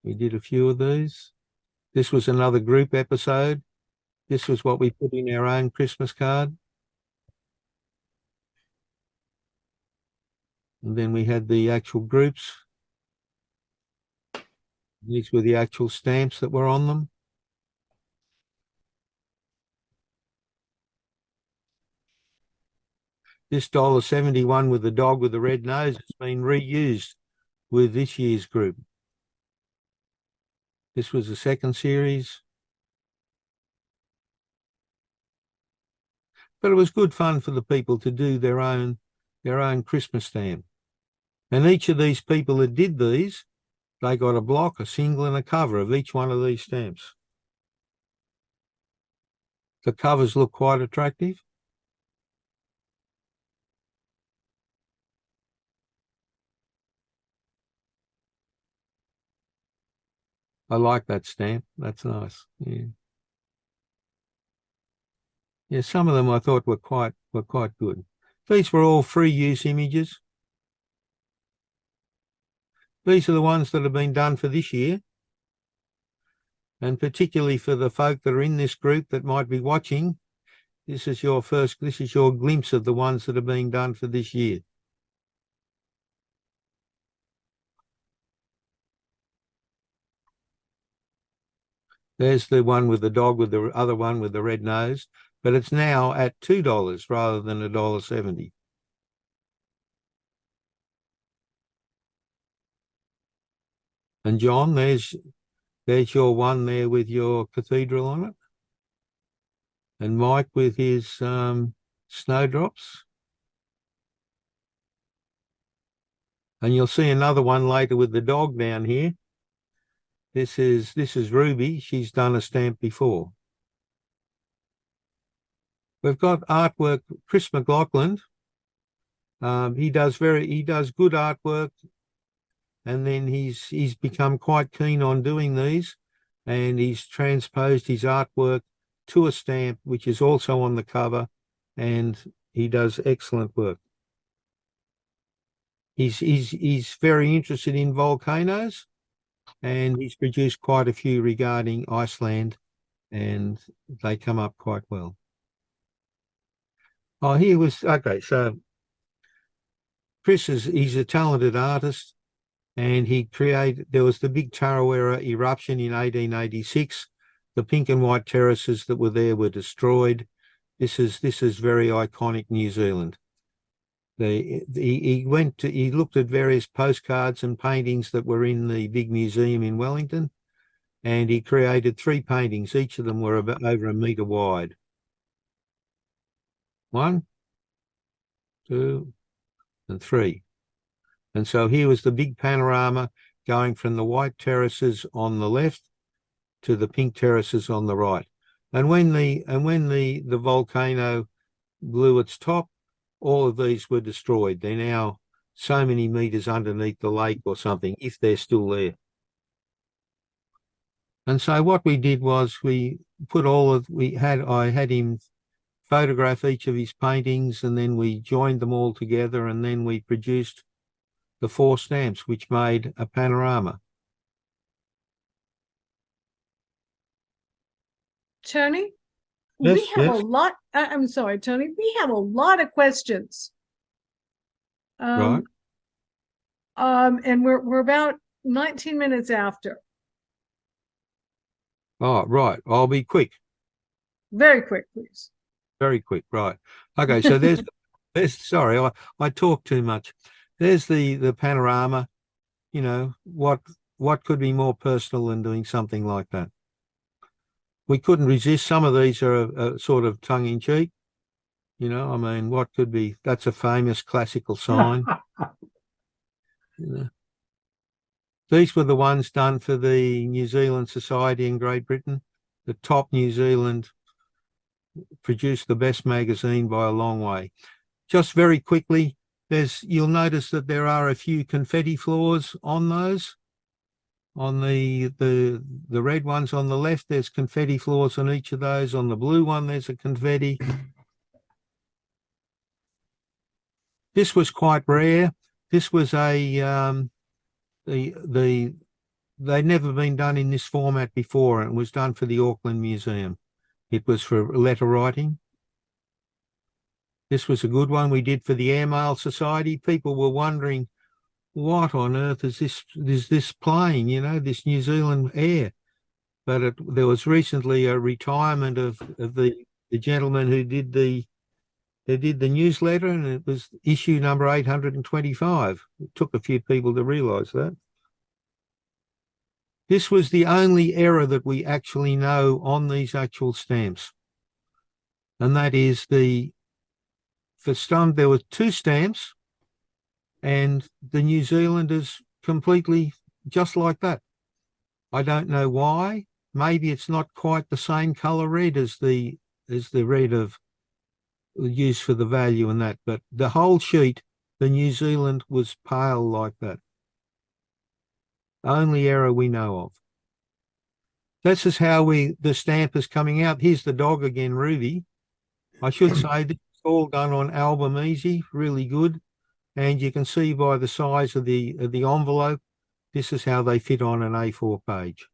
We did a few of these. This was another group episode. This was what we put in our own Christmas card. And then we had the actual groups. These were the actual stamps that were on them. This $1.71 with the dog with the red nose has been reused with this year's group. This was the second series. But it was good fun for the people to do their own Christmas stamp. And each of these people that did these, they got a block, a single, and a cover of each one of these stamps. The covers look quite attractive. I like that stamp. That's nice. Yeah. Yeah, some of them I thought were quite good. These were all free use images. These are the ones that have been done for this year. And particularly for the folk that are in this group that might be watching, this is your glimpse of the ones that are being done for this year. There's the one with the dog with the other one with the red nose, but it's now at $2 rather than $1.70. And John, there's your one there with your cathedral on it. And Mike with his snowdrops. And you'll see another one later with the dog down here. This is Ruby. She's done a stamp before. We've got artwork, Chris McLaughlin. He does good artwork, and then he's become quite keen on doing these, and he's transposed his artwork tour stamp, which is also on the cover, and he does excellent work. He's very interested in volcanoes, and he's produced quite a few regarding Iceland, and they come up quite well. Oh, here was okay. So he's a talented artist, and there was the big Tarawera eruption in 1886. The pink and white terraces that were there were destroyed. This is very iconic New Zealand. He looked at various postcards and paintings that were in the big museum in Wellington, and he created 3 paintings. Each of them were about over a metre wide. 1, 2, and 3. And so here was the big panorama going from the white terraces on the left to the pink terraces on the right. And when the volcano blew its top, all of these were destroyed. They're now so many meters underneath the lake or something, if they're still there. And so what we did was I had him photograph each of his paintings, and then we joined them all together, and then we produced the 4 stamps, which made a panorama. Tony, Yes, we have yes. a lot. I'm sorry, Tony. We have a lot of questions. Right. And we're about 19 minutes after. Oh, right. I'll be quick. Very quick, please. Very quick. Right. Okay. So sorry, I talk too much. There's the panorama. You know, what could be more personal than doing something like that? We couldn't resist. Some of these are sort of tongue in cheek. You know, I mean, what could be? That's a famous classical sign. You know. These were the ones done for the New Zealand Society in Great Britain. The top New Zealand produced the best magazine by a long way. Just very quickly, you'll notice that there are a few confetti floors on those. On the red ones on the left, there's confetti floors on each of those. On the blue one, there's a confetti. This was quite rare. This was they'd never been done in this format before, and it was done for the Auckland Museum. It was for letter writing. This was a good one we did for the Airmail Society. People were wondering, what on earth is this plane, you know, this New Zealand Air? But there was recently a retirement of the gentleman who did the newsletter, and it was issue number 825. It took a few people to realise that. This was the only error that we actually know on these actual stamps. And that is there were 2 stamps, and the New Zealanders completely just like that. I don't know why. Maybe it's not quite the same colour red as the red of used for the value and that, but the whole sheet, the New Zealand was pale like that. Only error we know of. This is how the stamp is coming out. Here's the dog again, Ruby. I should say this is all done on Album Easy, really good. And you can see by the size of the envelope, this is how they fit on an A4 page.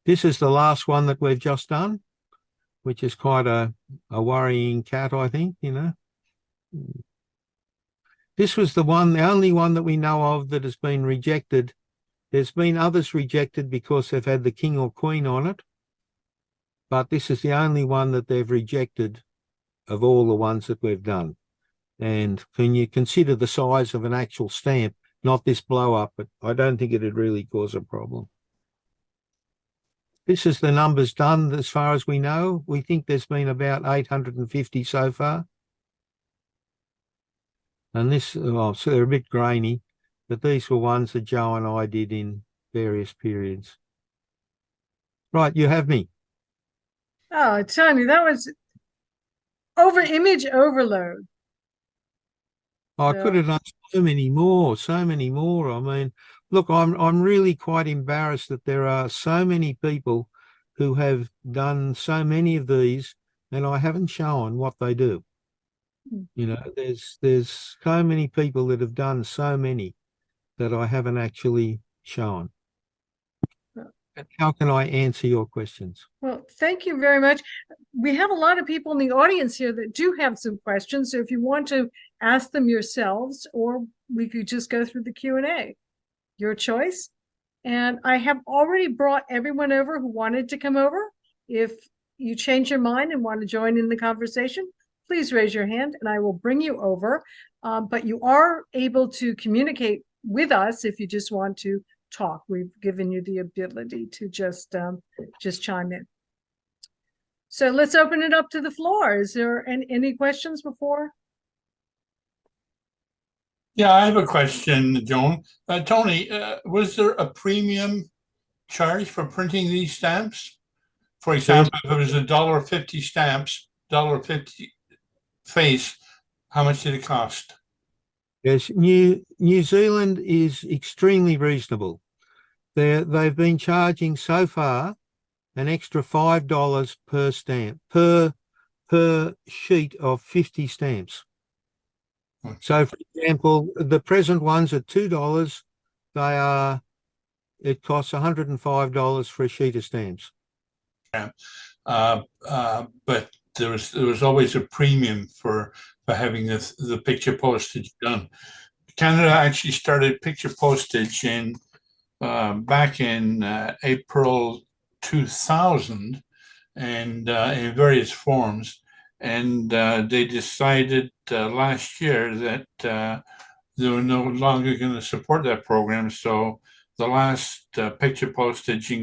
This is the last one that we've just done, which is quite a worrying cat, I think, you know. This was the only one that we know of that has been rejected. There's been others rejected because they've had the king or queen on it, but this is the only one that they've rejected of all the ones that we've done. And can you consider the size of an actual stamp, not this blow up, but I don't think it'd really cause a problem. This is the numbers done as far as we know. We think there's been about 850 so far. And so they're a bit grainy, but these were ones that Joe and I did in various periods. Right, you have me. Oh, Tony, that was image overload. I could have done so many more. I mean, look, I'm really quite embarrassed that there are so many people who have done so many of these, and I haven't shown what they do. You know, there's so many people that have done so many that I haven't actually shown. How can I answer your questions? Well, thank you very much. We have a lot of people in the audience here that do have some questions. So if you want to ask them yourselves, or we could just go through the Q&A, your choice. And I have already brought everyone over who wanted to come over. If you change your mind and want to join in the conversation, please raise your hand and I will bring you over. But you are able to communicate with us if you just want to talk. We've given you the ability to just chime in. So let's open it up to the floor. Is there any questions before? Yeah, I have a question, Joan. Tony, was there a premium charge for printing these stamps? For example, if it was $1.50 stamps, $1.50 face, how much did it cost? Yes, New Zealand is extremely reasonable. They've been charging so far an extra $5 per stamp per sheet of 50 stamps. So, for example, the present ones are $2. It costs $105 for a sheet of stamps. But there was always a premium for having the picture postage done. Canada actually started picture postage back in April 2000, and in various forms. And they decided last year that they were no longer going to support that program. So the last picture postage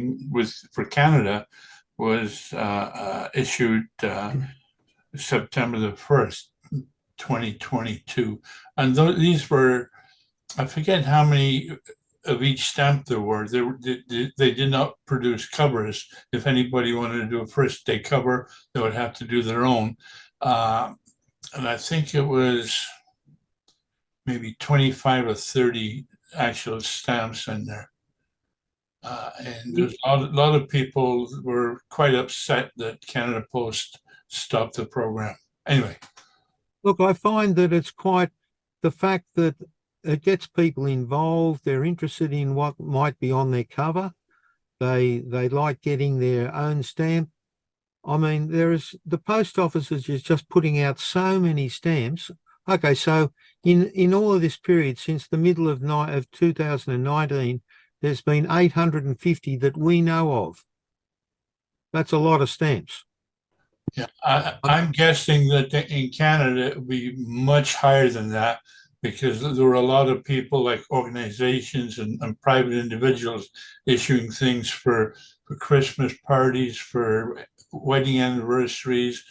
for Canada was issued September the 1st, 2022. And these were, I forget how many of each stamp there were. They did not produce covers. If anybody wanted to do a first day cover, they would have to do their own. And I think it was maybe 25 or 30 actual stamps in there. And there's a lot of people were quite upset that Canada Post stopped the program. Anyway. Look, I find that it's quite the fact that it gets people involved. They're interested in what might be on their cover. They like getting their own stamp. I mean, the post office is just putting out so many stamps. Okay, so in all of this period since the middle of 2019, there's been 850 that we know of. That's a lot of stamps. Yeah, I'm guessing that in Canada it would be much higher than that, because there were a lot of people like organizations and private individuals issuing things for Christmas parties, for wedding anniversaries,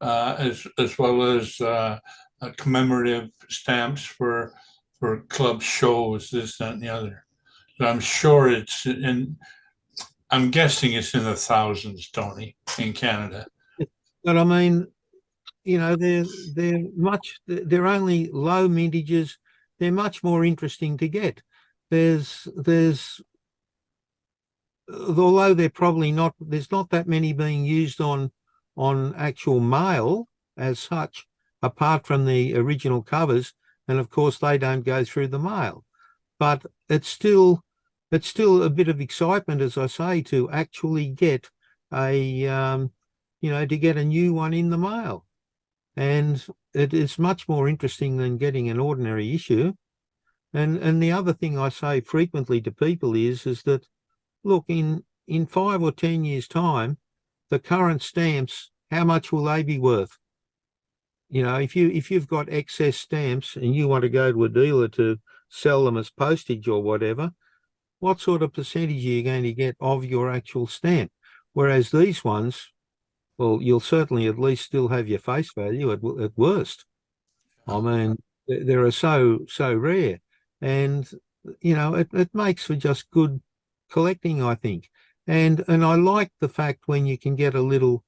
as well as commemorative stamps for club shows, this, that, and the other. So I'm sure I'm guessing it's in the thousands, Tony, in Canada. But I mean, you know, they're only low mintages. They're much more interesting to get. Although there's not that many being used on actual mail as such, apart from the original covers, and of course they don't go through the mail. But it's still a bit of excitement, as I say, to actually get to get a new one in the mail. And it is much more interesting than getting an ordinary issue. And the other thing I say frequently to people is that, look, in 5 or 10 years' time, the current stamps, how much will they be worth? You know, if you've got excess stamps and you want to go to a dealer to sell them as postage or whatever, what sort of percentage are you going to get of your actual stamp? Whereas these ones, well, you'll certainly at least still have your face value at worst. I mean, they're so rare, and you know, it makes for just good collecting, I think. And I like the fact when you can get a little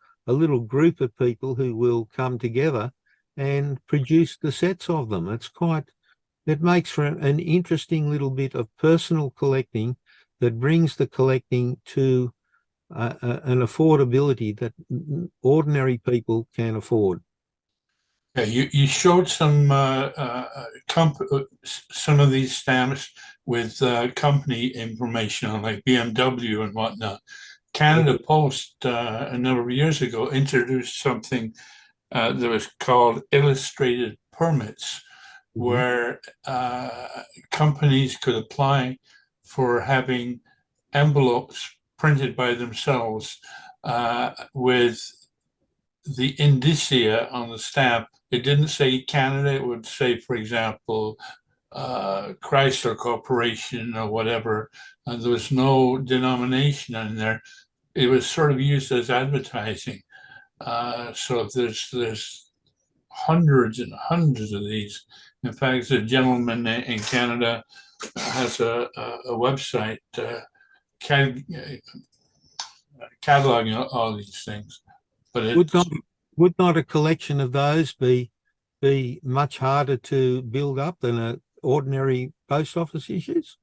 group of people who will come together and produce the sets of them. It makes for an interesting little bit of personal collecting that brings the collecting to an affordability that ordinary people can afford. Yeah, you showed some some of these stamps with company information on, like BMW and whatnot. Canada Post a number of years ago introduced something that was called illustrated permits, where companies could apply for having envelopes printed by themselves with the indicia on the stamp. It didn't say Canada, it would say, for example, Chrysler Corporation or whatever. There was no denomination in there. It was sort of used as advertising. So there's hundreds and hundreds of these. In fact, a gentleman in Canada has a website cataloging all these things. But would not a collection of those be much harder to build up than an ordinary post office issues?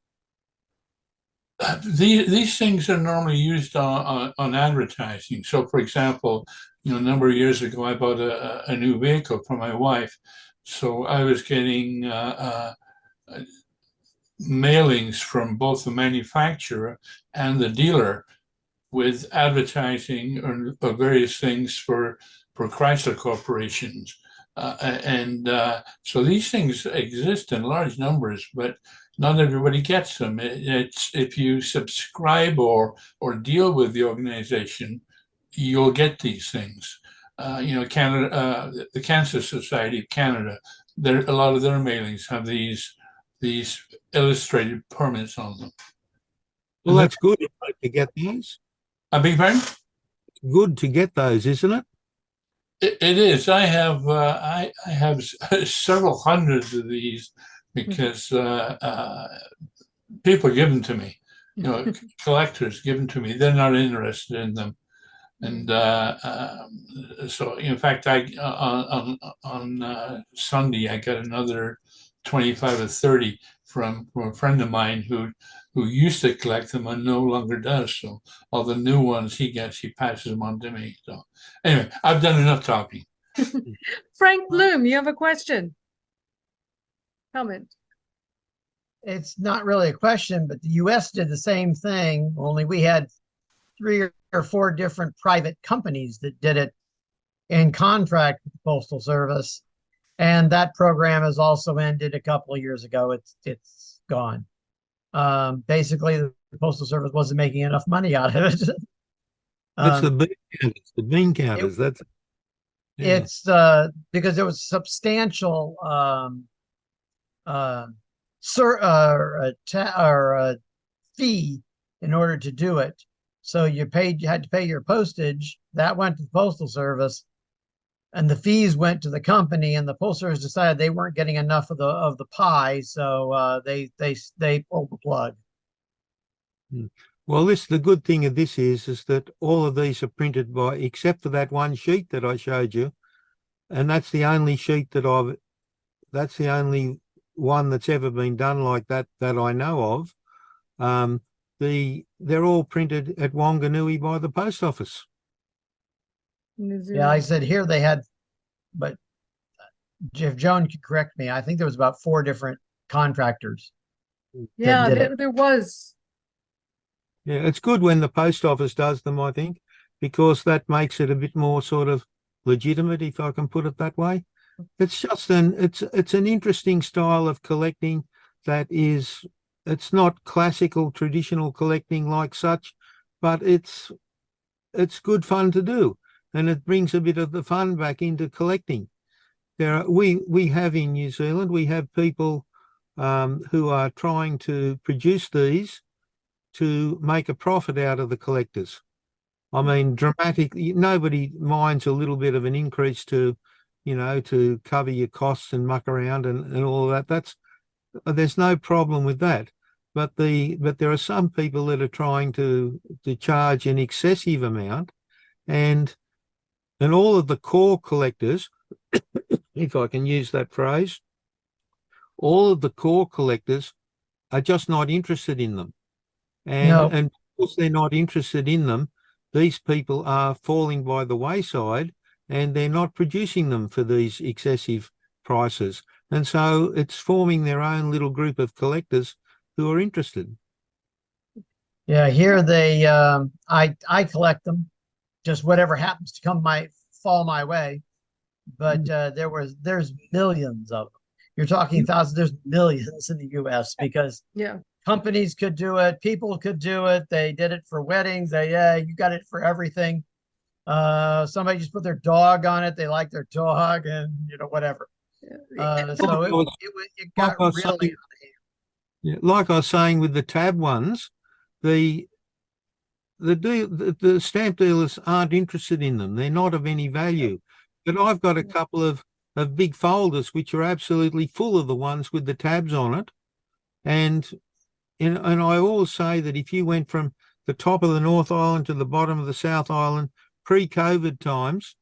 These things are normally used on advertising. So, for example, a number of years ago, I bought a new vehicle for my wife. So I was getting mailings from both the manufacturer and the dealer with advertising or various things for Chrysler corporations. So these things exist in large numbers, but not everybody gets them. It's if you subscribe or deal with the organization, you'll get these things. Canada, the Cancer Society of Canada, a lot of their mailings have these illustrated permits on them. Well, that's good to get those. I beg your pardon? Good to get those, isn't it? It is. I have several hundreds of these because people give them to me. Collectors give them to me. They're not interested in them, and so in fact, on Sunday I got another 25 or 30 from a friend of mine who used to collect them and no longer does. So all the new ones he gets, he passes them on to me. So anyway, I've done enough talking. Frank Bloom, you have a question? Comment. It's not really a question, but the US did the same thing, only we had 3 or 4 different private companies that did it in contract with the Postal Service. And that program has also ended a couple of years ago. It's gone. Basically, the Postal Service wasn't making enough money out of it. That's the bean counters. The bean counters. It's because there was substantial fee in order to do it. So you had to pay your postage. That went to the Postal Service, and the fees went to the company. And the Postal Service decided they weren't getting enough of the pie, so they pulled the plug. Well, the good thing of this is that all of these are printed by, except for that one sheet that I showed you, and that's the only sheet that's the only one that's ever been done like that I know of. They're all printed at Wanganui by the post office. Yeah, I said here they had, but if Joan could correct me, I think there was about 4 different contractors. Yeah, there was. Yeah, it's good when the post office does them, I think, because that makes it a bit more sort of legitimate, if I can put it that way. It's just it's an interesting style of collecting that it's not classical traditional collecting like such, but it's good fun to do, and it brings a bit of the fun back into collecting. We have in New Zealand, we have people who are trying to produce these to make a profit out of the collectors. I mean, dramatically, nobody minds a little bit of an increase to cover your costs and muck around and all of that. There's no problem with that. But there are some people that are trying to charge an excessive amount, and all of the core collectors, if I can use that phrase, all of the core collectors are just not interested in them. And because they're not interested in them, these people are falling by the wayside and they're not producing them for these excessive prices. And so it's forming their own little group of collectors who are interested. Yeah, here they I collect them, just whatever happens to fall my way. But there's millions of them. You're talking thousands, there's millions in the US because Yeah. companies could do it, people could do it. They did it for weddings. You got it for everything. Somebody just put their dog on it. They like their dog and whatever. So it got Like I was really saying- Yeah, like I was saying with the tab ones, the stamp dealers aren't interested in them. They're not of any value. But I've got a couple of big folders which are absolutely full of the ones with the tabs on it. And I always say that if you went from the top of the North Island to the bottom of the South Island pre-COVID times,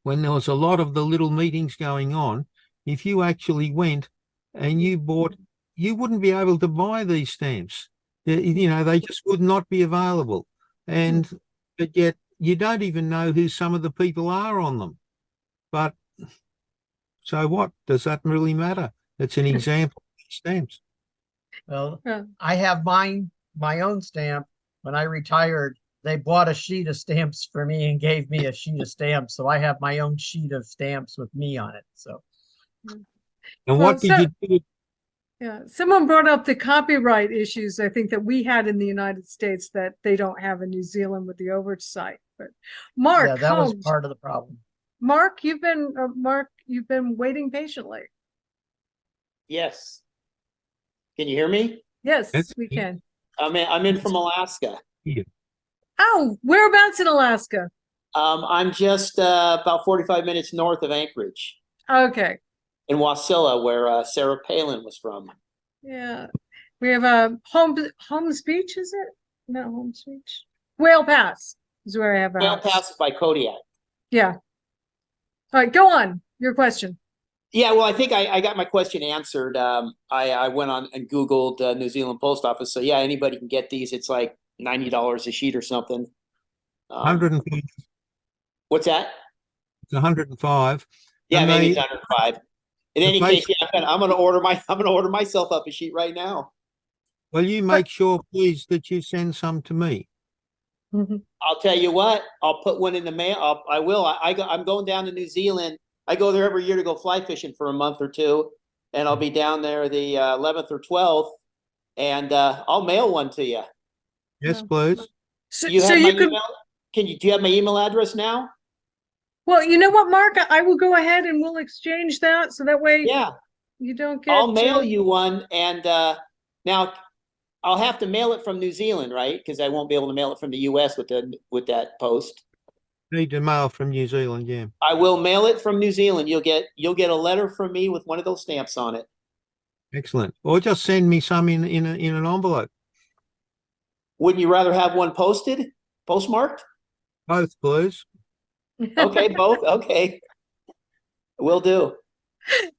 when there was a lot of the little meetings going on, if you actually went and you bought, you wouldn't be able to buy these stamps. They just would not be available. But yet you don't even know who some of the people are on them. But so what? Does that really matter? It's an example of stamps. Well, Yeah. I have my own stamp. When I retired, they bought a sheet of stamps for me and gave me a sheet of stamps. So I have my own sheet of stamps with me on it. So And Well, what did you do? Yeah, someone brought up the copyright issues, I think, that we had in the United States that they don't have in New Zealand with the oversight. But Mark yeah, that was Holmes, part of the problem. Mark, you've been waiting patiently. Yes. Can you hear me? Yes, That's we good. can. I'm in from Alaska. Oh, whereabouts in Alaska? I'm just about 45 minutes north of Anchorage Okay, in Wasilla, where Sarah Palin was from. yeah. We have a Holmes Beach, is it? No, Holmes Beach. Whale Pass is where I have a Whale house. Pass is by Kodiak. Yeah. All right, go on. Your question. Yeah, well, I think I got my question answered. I went on and Googled New Zealand Post Office. So yeah, anybody can get these. It's like $90 a sheet or something. 105. What's that? It's 105. Yeah, And maybe they- it's 105. In the any base- case, yeah, I'm gonna order myself up a sheet right now. Well, you make sure, please, that you send some to me. I'll tell you what, I'll put one in the mail. I will. I'm going down to New Zealand. I go there every year to go fly fishing for a month or two, and I'll be down there the 11th or 12th, and I'll mail one to you. Yes, Yeah. please. So, You so have my you could, email? Do you have my email address now? well, you know what, Mark? I will go ahead and we'll exchange that so that way Yeah, you don't get. I'll mail you one, and now I'll have to mail it from New Zealand, right? Because I won't be able to mail it from the U.S. with that post. Need to mail from New Zealand, yeah. I will mail it from New Zealand. You'll get a letter from me with one of those stamps on it. Excellent. Or just send me some in an envelope. Wouldn't you rather have one postmarked? Both, please. Okay, both. Okay, will do.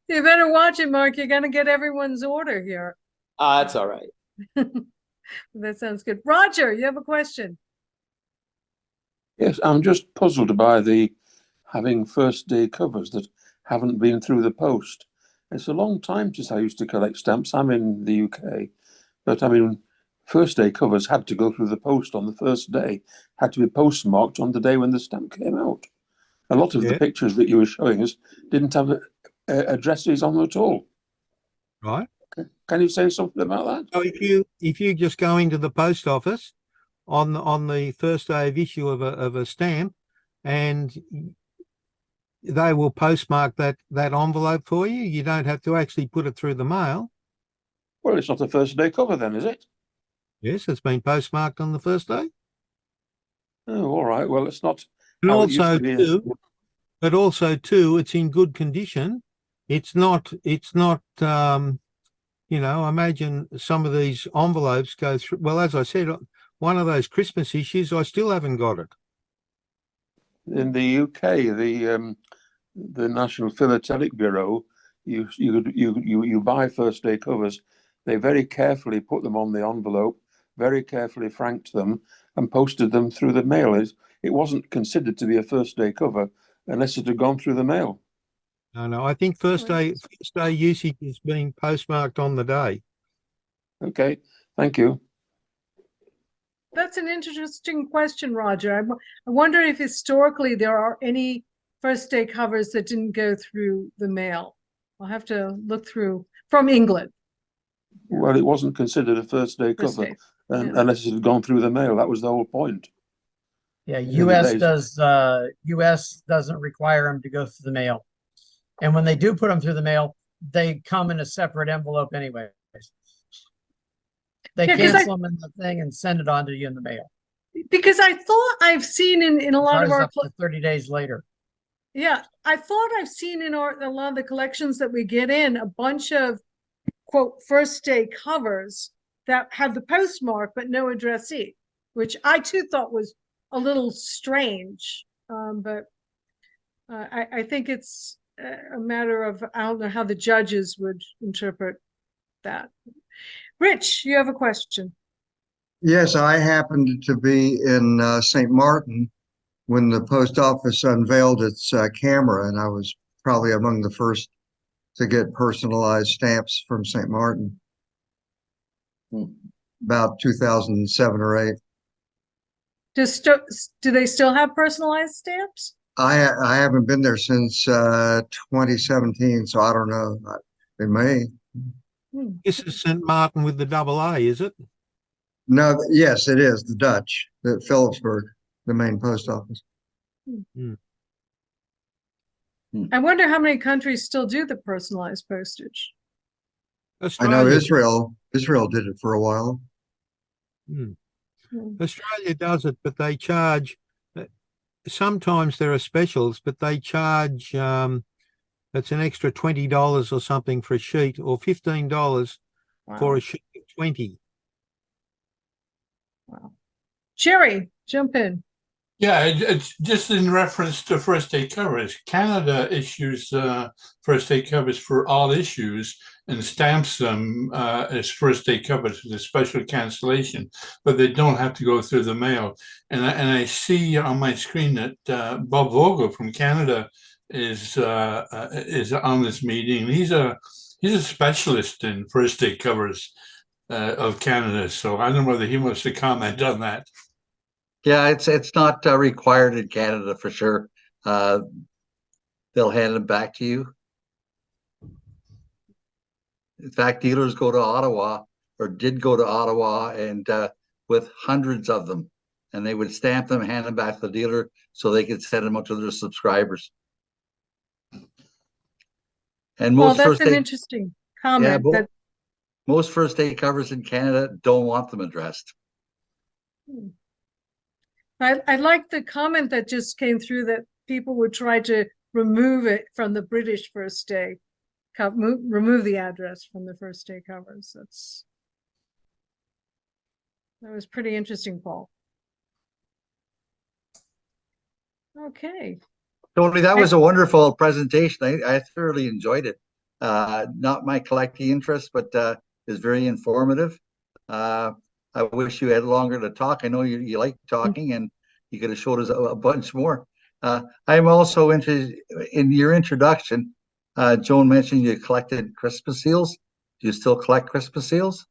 You better watch it, Mark. You're gonna get everyone's order here. That's all right. That sounds good. Roger, you have a question? Yes, I'm just puzzled by the having first day covers that haven't been through the post. It's a long time since I used to collect stamps. I'm in the UK, but I mean, first day covers had to go through the post on the first day, had to be postmarked on the day when the stamp came out. A lot of Yeah. the pictures that you were showing us didn't have addresses on them at all. Right. Can you say something about that? So if you just go into the post office on the first day of issue of a stamp, and they will postmark that envelope for you. You don't have to actually put it through the mail. Well, it's not a first day cover then, is it? Yes, it's been postmarked on the first day. Oh, all right. Well, it's not. And how it used also to be. too, it's in good condition. It's not I imagine some of these envelopes go through. Well, as I said, one of those Christmas issues, I still haven't got it. In the UK, the National Philatelic Bureau, you buy first day covers. They very carefully put them on the envelope very carefully franked them, and posted them through the mail. It wasn't considered to be a first day cover unless it had gone through the mail. No, I think first day usage is being postmarked on the day. Okay, thank you. That's an interesting question, Roger. I wonder if historically there are any first day covers that didn't go through the mail. I'll have to look through from England. Well, it wasn't considered a first day First cover day, yeah. unless it had gone through the mail. That was the whole point. Yeah, the US days. US doesn't require them to go through the mail. And when they do put them through the mail, they come in a separate envelope anyways. They Yeah, 'cause cancel them in the thing and send it on to you in the mail. Because I thought I've seen in a lot of Ours our, up to 30 days later. yeah, I thought I've seen in a lot of the collections that we get in a bunch of quote first day covers that have the postmark but no addressee, which I too thought was a little strange. But I think it's a matter of, I don't know how the judges would interpret that. Rich, you have a question. Yes, I happened to be in St. Martin when the post office unveiled its camera, and I was probably among the first to get personalized stamps from St. Martin. About 2007 or 8. Do they still have personalized stamps? I haven't been there since 2017, so I don't know. It may. This is St. Martin with the double A, is it? No, yes, it is the Dutch, the Phillipsburg, the main post office. I wonder how many countries still do the personalized postage. I know Australia. Israel did it for a while. Australia does it, but they charge. Sometimes there are specials, but they charge. It's an extra $20 or something for a sheet, or $15 for a sheet of 20. Wow. Jerry, jump in. Yeah, it's just in reference to first day covers. Canada issues first day covers for all issues and stamps them as first day covers with a special cancellation, but they don't have to go through the mail. And I see on my screen that Bob Vogel from Canada is on this meeting. He's a specialist in first day covers of Canada. So I don't know whether he wants to comment on that. Yeah, it's not required in Canada for sure. They'll hand them back to you. In fact, dealers go to Ottawa or did go to Ottawa and with hundreds of them, and they would stamp them, hand them back to the dealer so they could send them out to their subscribers. And Well, most that's first an day, interesting comment. but That most first day covers in Canada don't want them addressed. I like the comment that just came through that people would try to remove it from the British first day, remove the address from the first day covers. That was pretty interesting, Paul. Okay. Tony, that was a wonderful presentation. I thoroughly enjoyed it. Not my collecting interest, but is very informative. I wish you had longer to talk. I know you like talking, and you could have showed us a bunch more. I'm also interested in your introduction. Joan mentioned you collected Christmas seals. Do you still collect Christmas seals?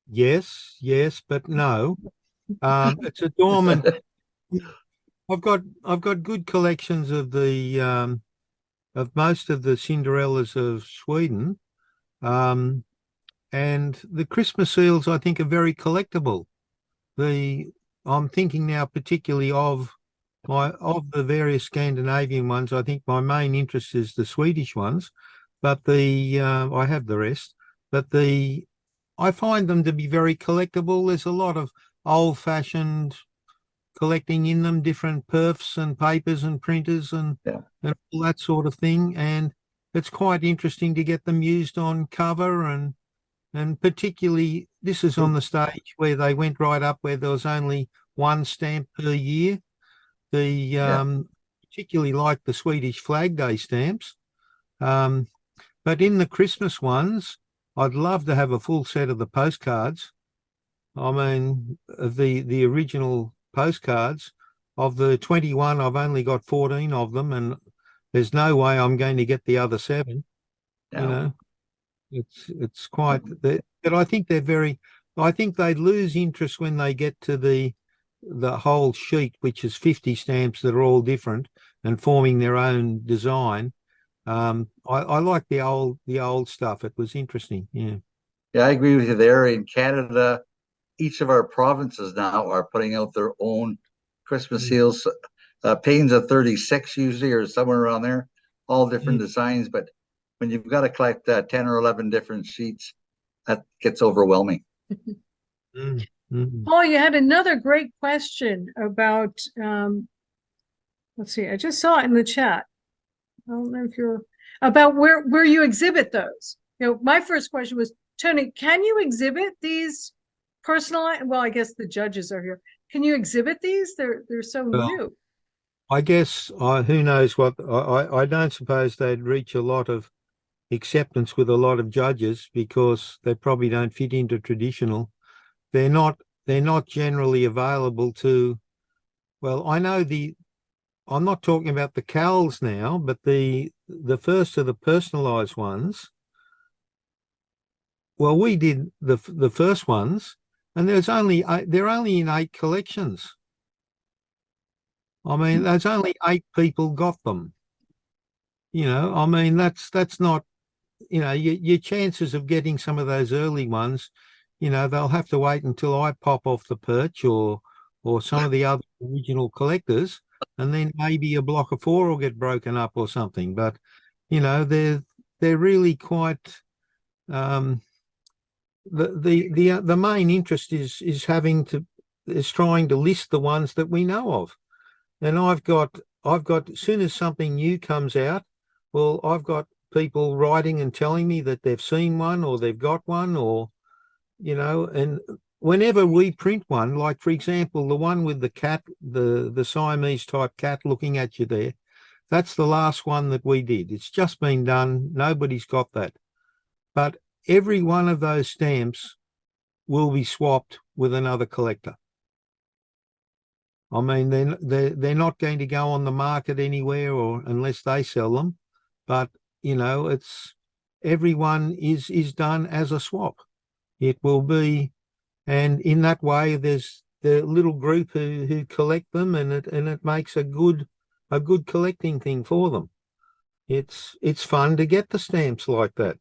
Yes, but no. It's a dormant. I've got good collections of the of most of the Cinderellas of Sweden. And the Christmas seals, I think, are very collectible. I'm thinking now particularly of the various Scandinavian ones. I think my main interest is the Swedish ones, but I have the rest. But I find them to be very collectible. There's a lot of old-fashioned collecting in them, different perfs and papers and printers and all that sort of thing. And it's quite interesting to get them used on cover, and particularly this is on the stage where they went right up where there was only one stamp per year. Particularly like the Swedish Flag Day stamps. But in the Christmas ones, I'd love to have a full set of the postcards. I mean, the original postcards. Of the 21, I've only got 14 of them, and there's no way I'm going to get the other 7. You Yeah. know, it's quite, but I think I think they lose interest when they get to the whole sheet, which is 50 stamps that are all different and forming their own design. I like the old stuff. It was interesting. Yeah. Yeah, I agree with you there. In Canada, each of our provinces now are putting out their own Christmas seals. Panes of 36 usually, or somewhere around there, all different designs. But when you've got to collect 10 or 11 different sheets, that gets overwhelming. Paul, you had another great question about, let's see, I just saw it in the chat. I don't know if you're about where you exhibit those. My first question was, Tony, can you exhibit these personalized? Well, I guess the judges are here. Can you exhibit these? They're so new. I guess who knows what I don't suppose they'd reach a lot of acceptance with a lot of judges because they probably don't fit into traditional. They're not generally available to, well, I know I'm not talking about the cowls now, but the first of the personalized ones. Well, we did the first ones, and they're only in 8 collections. I mean, there's only 8 people got them. I mean, that's not, your chances of getting some of those early ones, they'll have to wait until I pop off the perch or some of the other original collectors, and then maybe a block of 4 will get broken up or something. But, they're really quite, the main interest is trying to list the ones that we know of. And I've got as soon as something new comes out, well, I've got people writing and telling me that they've seen one or they've got one, or and whenever we print one, like for example, the one with the cat, the Siamese type cat looking at you there, that's the last one that we did. It's just been done. Nobody's got that. But every one of those stamps will be swapped with another collector. I mean, they're not going to go on the market anywhere or unless they sell them. But, it's everyone is done as a swap. It will be, and in that way, there's the little group who collect them, and it makes a good collecting thing for them. It's fun to get the stamps like that.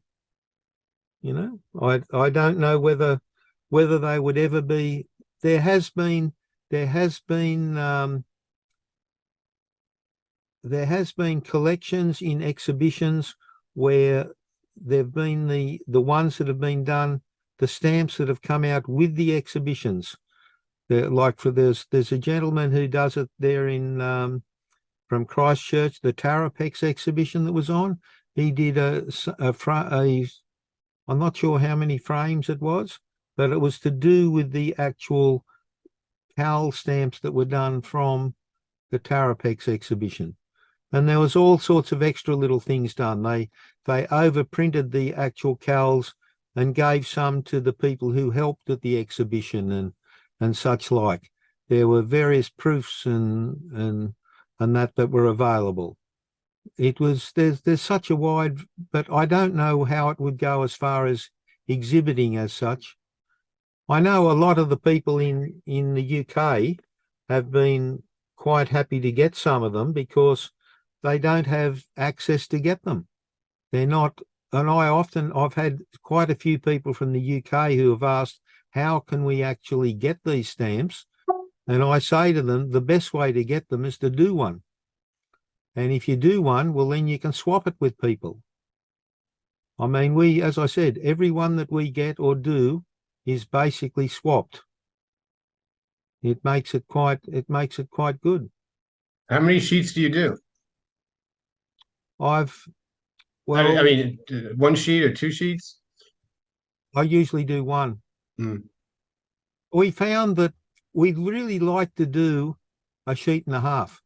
I don't know whether they would ever be. There has been collections in exhibitions where there've been the ones that have been done, the stamps that have come out with the exhibitions. There's a gentleman who does it there in from Christchurch, the Tarapex exhibition that was on. He did I'm not sure how many frames it was, but it was to do with the actual cowl stamps that were done from the Tarapex exhibition. And there was all sorts of extra little things done. They overprinted the actual cowls and gave some to the people who helped at the exhibition and such like. There were various proofs and that were available. There's such a wide, but I don't know how it would go as far as exhibiting as such. I know a lot of the people in the UK have been quite happy to get some of them because they don't have access to get them. They're not, and I've had quite a few people from the UK who have asked, how can we actually get these stamps? And I say to them, the best way to get them is to do one. And if you do one, well, then you can swap it with people. I mean, as I said, every one that we get or do is basically swapped. It makes it quite good. How many sheets do you do? I mean, 1 sheet or 2 sheets? I usually do one. We found that we'd really like to do a sheet and a half.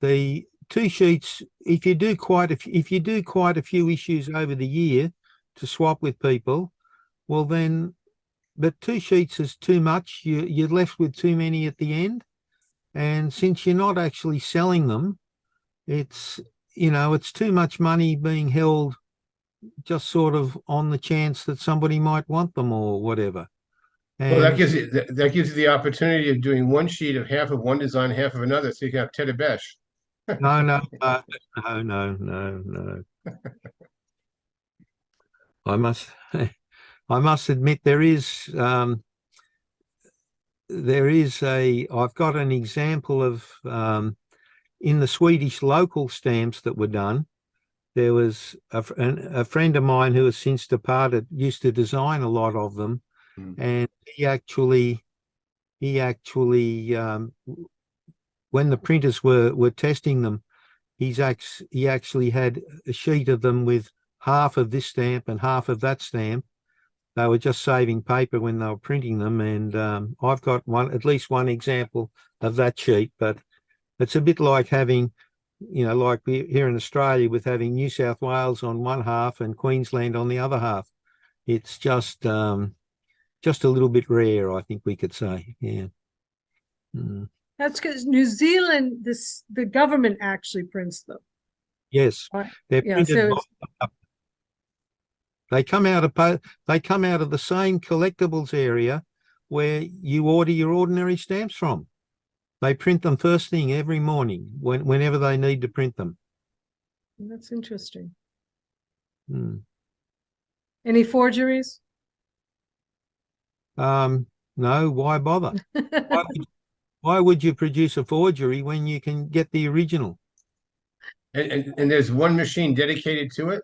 The 2 sheets, if you do quite a few issues over the year, to swap with people, well then, but 2 sheets is too much. You're left with too many at the end. And since you're not actually selling them, it's, it's too much money being held just sort of on the chance that somebody might want them or whatever. Well, that And gives you the opportunity of doing one sheet of half of one design, half of another, so you can have Teddy Besh. no, no. I must admit I've got an example of in the Swedish local stamps that were done. There was a friend of mine who has since departed, used to design a lot of them. And he actually when the printers were testing them, he actually had a sheet of them with half of this stamp and half of that stamp. They were just saving paper when they were printing them. And I've got at least one example of that sheet, but it's a bit like having, like here in Australia with having New South Wales on one half and Queensland on the other half. It's just a little bit rare, I think we could say. Yeah. That's because New Zealand, the government actually prints them. Yes, Right. they're Yeah, printed so they come out of the same collectibles area where you order your ordinary stamps from. They print them first thing every morning whenever they need to print them. that's interesting. Hmm. Any forgeries? No, why bother? Why would you produce a forgery when you can get the original? And there's one machine dedicated to it.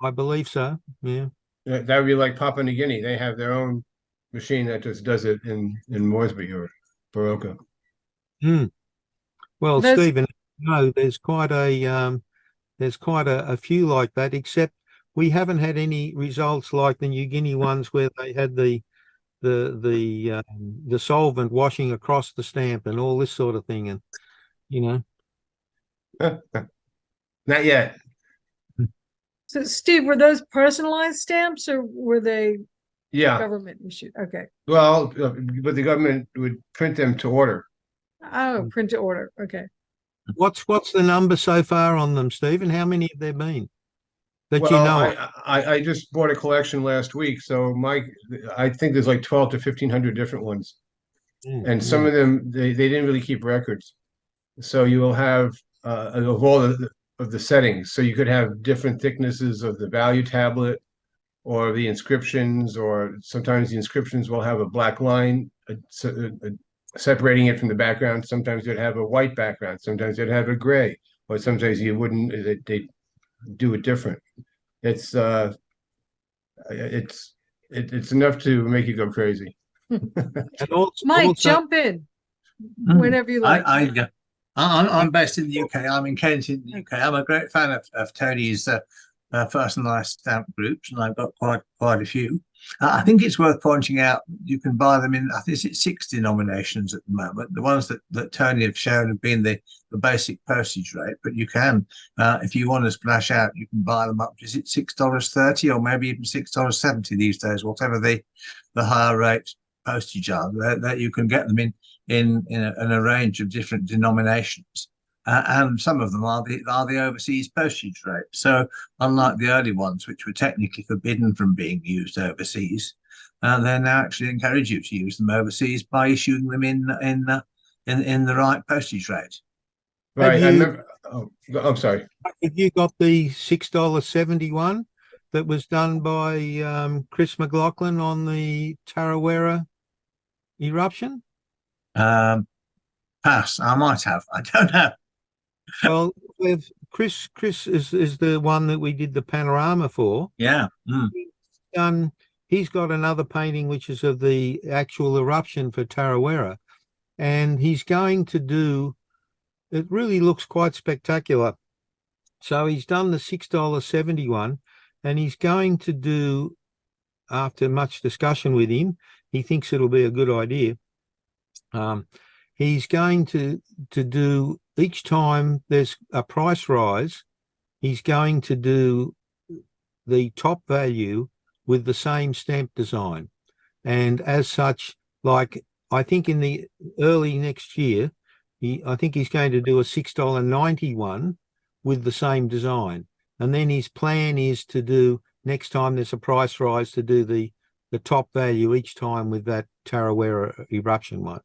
I believe so. Yeah. That would be like Papua New Guinea. They have their own machine that just does it in Moresby or Baroka. Well, There's- Stephen, there's quite a few like that, except we haven't had any results like the New Guinea ones where they had the solvent washing across the stamp and all this sort of thing, and Not yet. So Steve, were those personalized stamps or were they Yeah. government issued? Okay. Well, but the government would print them to order. Oh, print to order. Okay. what's the number so far on them, Stephen? How many have there been that Well, you know of? I just bought a collection last week, so I think there's like 12 to 1,500 different ones, and some of them they didn't really keep records. So you will have of all of the settings. So you could have different thicknesses of the value tablet or the inscriptions, or sometimes the inscriptions will have a black line separating it from the background. Sometimes they'd have a white background. Sometimes they'd have a gray, or sometimes you wouldn't. They do it different. It's enough to make you go crazy. And also, Mike, jump in whenever you like. I'm based in the UK. I'm in Kent in the UK. I'm a great fan of Tony's personalised stamp groups, and I've got quite a few. I think it's worth pointing out you can buy them in, I think it's 6 denominations at the moment. The ones that Tony have shown have been the basic postage rate, but you can, if you want to splash out, you can buy them up. Is it $6.30 or maybe even $6.70 these days, whatever the higher rate postage are, that you can get them in a range of different denominations. And some of them are the overseas postage rate. So unlike the early ones, which were technically forbidden from being used overseas, they now actually encourage you to use them overseas by issuing them in the right postage rate. Right. you- I remember. Oh, I'm sorry. have you got the $6.71 that was done by Chris McLaughlin on the Tarawera eruption? Pass. I might have. I don't know. Well, with Chris is the one that we did the panorama for. Yeah. He's got another painting which is of the actual eruption for Tarawera, and he's going to do. It really looks quite spectacular. So he's done the $6.71, and he's going to do, after much discussion with him, he thinks it'll be a good idea. He's going to do, each time there's a price rise, he's going to do the top value with the same stamp design. And as such, like I think in the early next year, I think he's going to do a $6.91 with the same design. And then his plan is to do, next time there's a price rise, to do the top value each time with that Tarawera eruption one.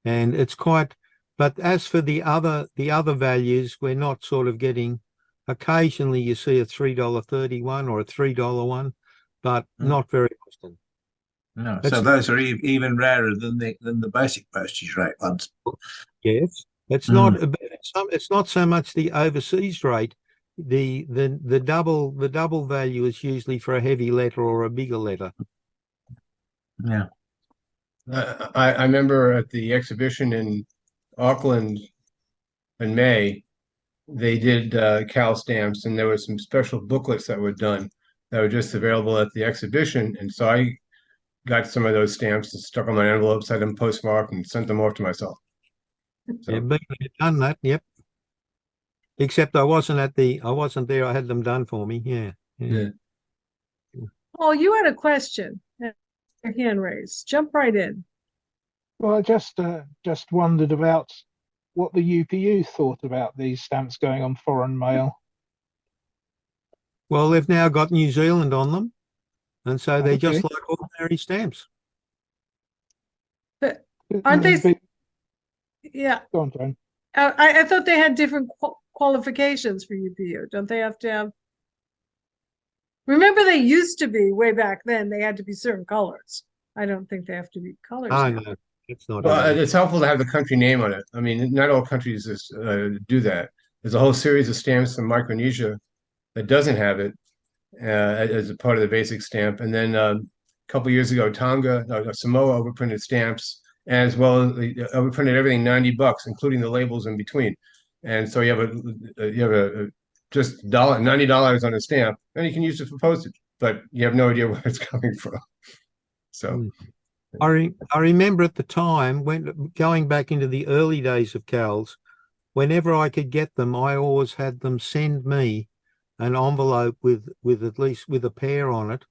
And it's quite, but as for the other values, we're not sort of getting, occasionally you see a $3.31 or a $3 one, but not very often. No, It's- so those are even rarer than the basic postage rate ones. Yes, it's not. It's not so much the overseas rate. The double value is usually for a heavy letter or a bigger letter. Yeah. I remember at the exhibition in Auckland in May, they did Cal stamps, and there were some special booklets that were done that were just available at the exhibition. And so I got some of those stamps and stuck on my envelopes, had them postmarked, and sent them off to myself. So, Yeah, been there, done that. Yep. Except I wasn't there. I had them done for me. Yeah. yeah. Oh, you had a question. Your hand raised. Jump right in. Well, I just wondered about what the UPU thought about these stamps going on foreign mail. Well, they've now got New Zealand on them, and so they're just Okay. like ordinary stamps. But aren't they? But- Yeah. Go on, John. I thought they had different qualifications for UPU. Don't they have to have? Remember, they used to be way back then. They had to be certain colors. I don't think they have to be colors. Oh now. no, it's not. Well, on it's helpful to have the country name on it. I mean, not all countries do that. There's a whole series of stamps from Micronesia that doesn't have it as a part of the basic stamp. And then a couple years ago, Samoa overprinted stamps, as well as overprinted everything $90, including the labels in between. And so you have a just $90 on a stamp, and you can use it for postage, but you have no idea where it's coming from. So. I remember at the time, when going back into the early days of CALs, whenever I could get them, I always had them send me an envelope with at least with a pair on it,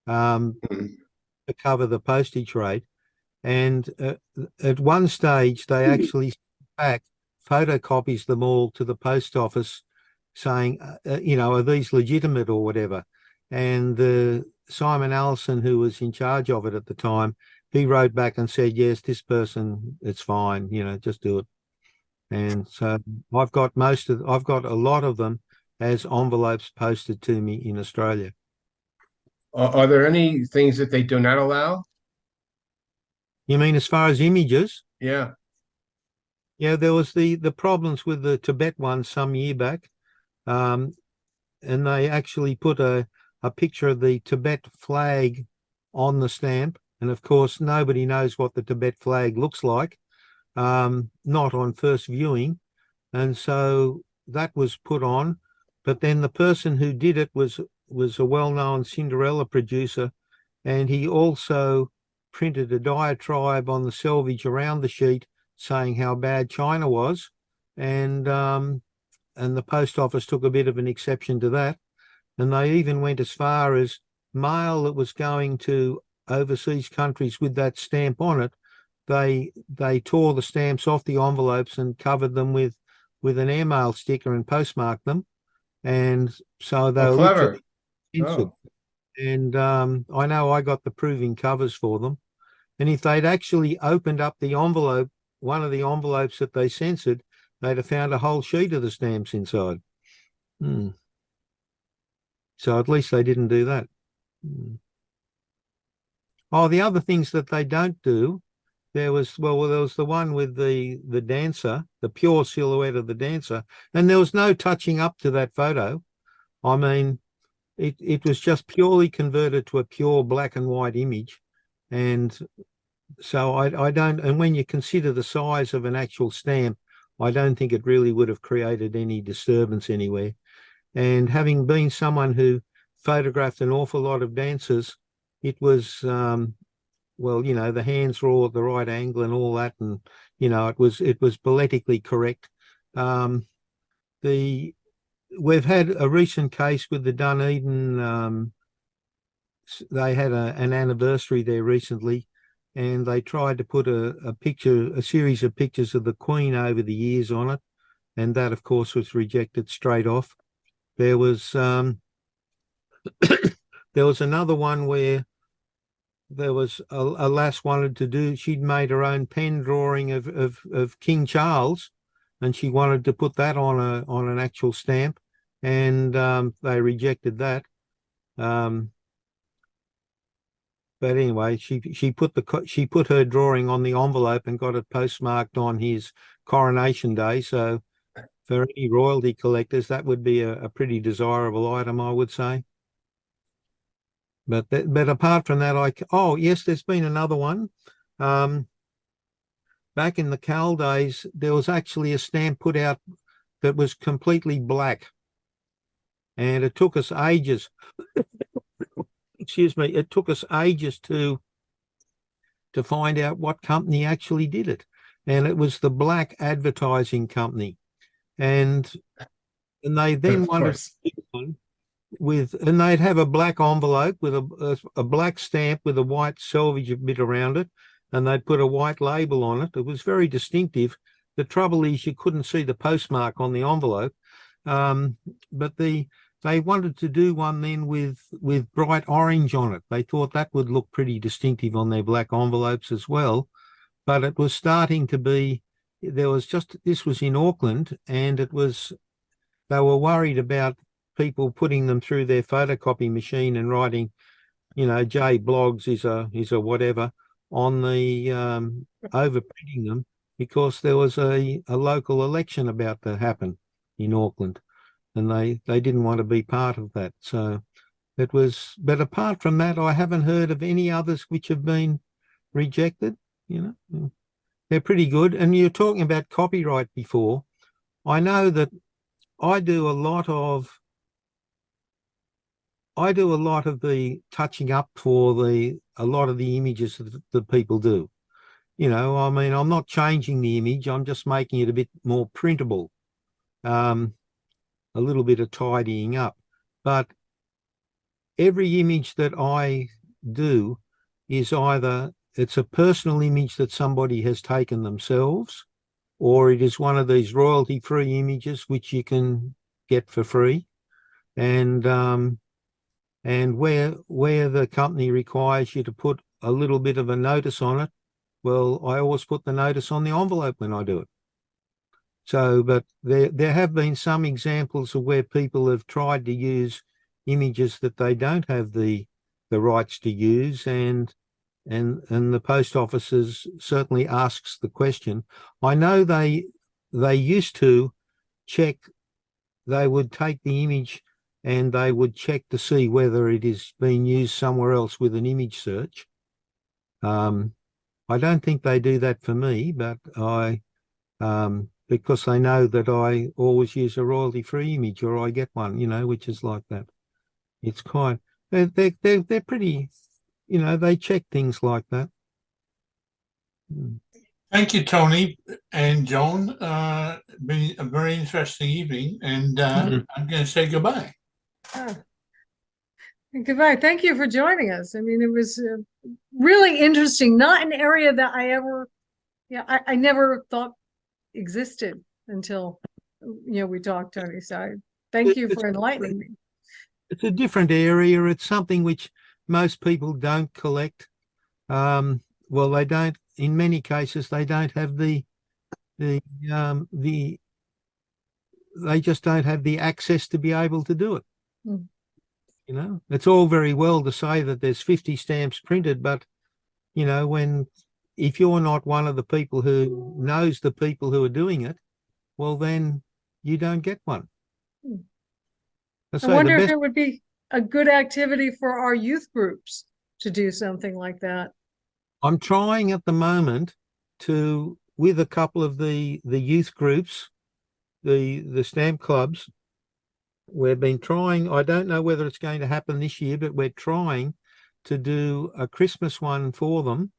to cover the postage rate. And at one stage, they actually sent back photocopies them all to the post office, saying, are these legitimate or whatever? And Simon Allison, who was in charge of it at the time, he wrote back and said, yes, this person, it's fine, just do it. And so I've got a lot of them as envelopes posted to me in Australia. Are there any things that they do not allow? You mean as far as images? Yeah. Yeah, there was the problems with the Tibet one some year back. And they actually put a picture of the Tibet flag on the stamp. And of course, nobody knows what the Tibet flag looks like, not on first viewing. And so that was put on. But then the person who did it was a well-known Cinderella producer, and he also printed a diatribe on the selvage around the sheet saying how bad China was. And the post office took a bit of an exception to that. And they even went as far as mail that was going to overseas countries with that stamp on it. They tore the stamps off the envelopes and covered them with an airmail sticker and postmarked them. And so they were Clever. censored. And I know I got the proving covers for them. And if they'd actually opened up the envelope, one of the envelopes that they censored, they'd have found a whole sheet of the stamps inside. So at least they didn't do that. Oh, the other things that they don't do, there was the one with the dancer, the pure silhouette of the dancer, and there was no touching up to that photo. I mean, it was just purely converted to a pure black and white image. And so I don't, and when you consider the size of an actual stamp, I don't think it really would have created any disturbance anywhere. And having been someone who photographed an awful lot of dancers, it was, the hands were all at the right angle and all that. And, it was politically correct. The we've had a recent case with the Dunedin. They had an anniversary there recently, and they tried to put a series of pictures of the Queen over the years on it, and that, of course, was rejected straight off. There was there was another one where there was a lass wanted to do. She'd made her own pen drawing of King Charles, and she wanted to put that on an actual stamp, and they rejected that. But anyway, she put her drawing on the envelope and got it postmarked on his coronation day. So for any royalty collectors, that would be a pretty desirable item, I would say. But apart from that, oh yes, there's been another one. Back in the Cal days, there was actually a stamp put out that was completely black, and it took us ages. Excuse me, it took us ages to find out what company actually did it. And it was the Black Advertising Company. And they then wanted one and they'd have a black envelope with a black stamp with a white selvage bit around it, and they'd put a white label on it. It was very distinctive. The trouble is you couldn't see the postmark on the envelope. But they wanted to do one then with bright orange on it. They thought that would look pretty distinctive on their black envelopes as well. But it was starting to be, this was in Auckland, and they were worried about people putting them through their photocopy machine and writing, J Blogs is a whatever on the overprinting them, because there was a local election about to happen in Auckland. And they didn't want to be part of that. So it was, but apart from that, I haven't heard of any others which have been rejected. They're pretty good. And you're talking about copyright before. I know that I do a lot of the touching up for a lot of the images that people do. I mean, I'm not changing the image. I'm just making it a bit more printable. A little bit of tidying up, but every image that I do is either it's a personal image that somebody has taken themselves, or it is one of these royalty-free images which you can get for free, and where the company requires you to put a little bit of a notice on it, well, I always put the notice on the envelope when I do it. So, but there have been some examples of where people have tried to use images that they don't have the rights to use, and the post offices certainly asks the question. I know they used to check. They would take the image and they would check to see whether it is being used somewhere else with an image search. I don't think they do that for me, but because they know that I always use a royalty-free image, or I get one, which is like that. It's quite, they're pretty, they check things like that. Thank you, Tony and Joan. Been a very interesting evening, and I'm going to say goodbye. Goodbye. Thank you for joining us. I mean, it was really interesting. Not an area that I never thought existed until we talked, Tony. So thank you for enlightening me. It's a different area. It's something which most people don't collect. Well, they don't. In many cases, they don't have they just don't have the access to be able to do it. It's all very well to say that there's 50 stamps printed, but if you're not one of the people who knows the people who are doing it, well, then you don't get one. I wonder if it would be a good activity for our youth groups to do something like that. I'm trying at the moment with a couple of the youth groups, the stamp clubs. We've been trying, I don't know whether it's going to happen this year, but we're trying to do a Christmas one for them.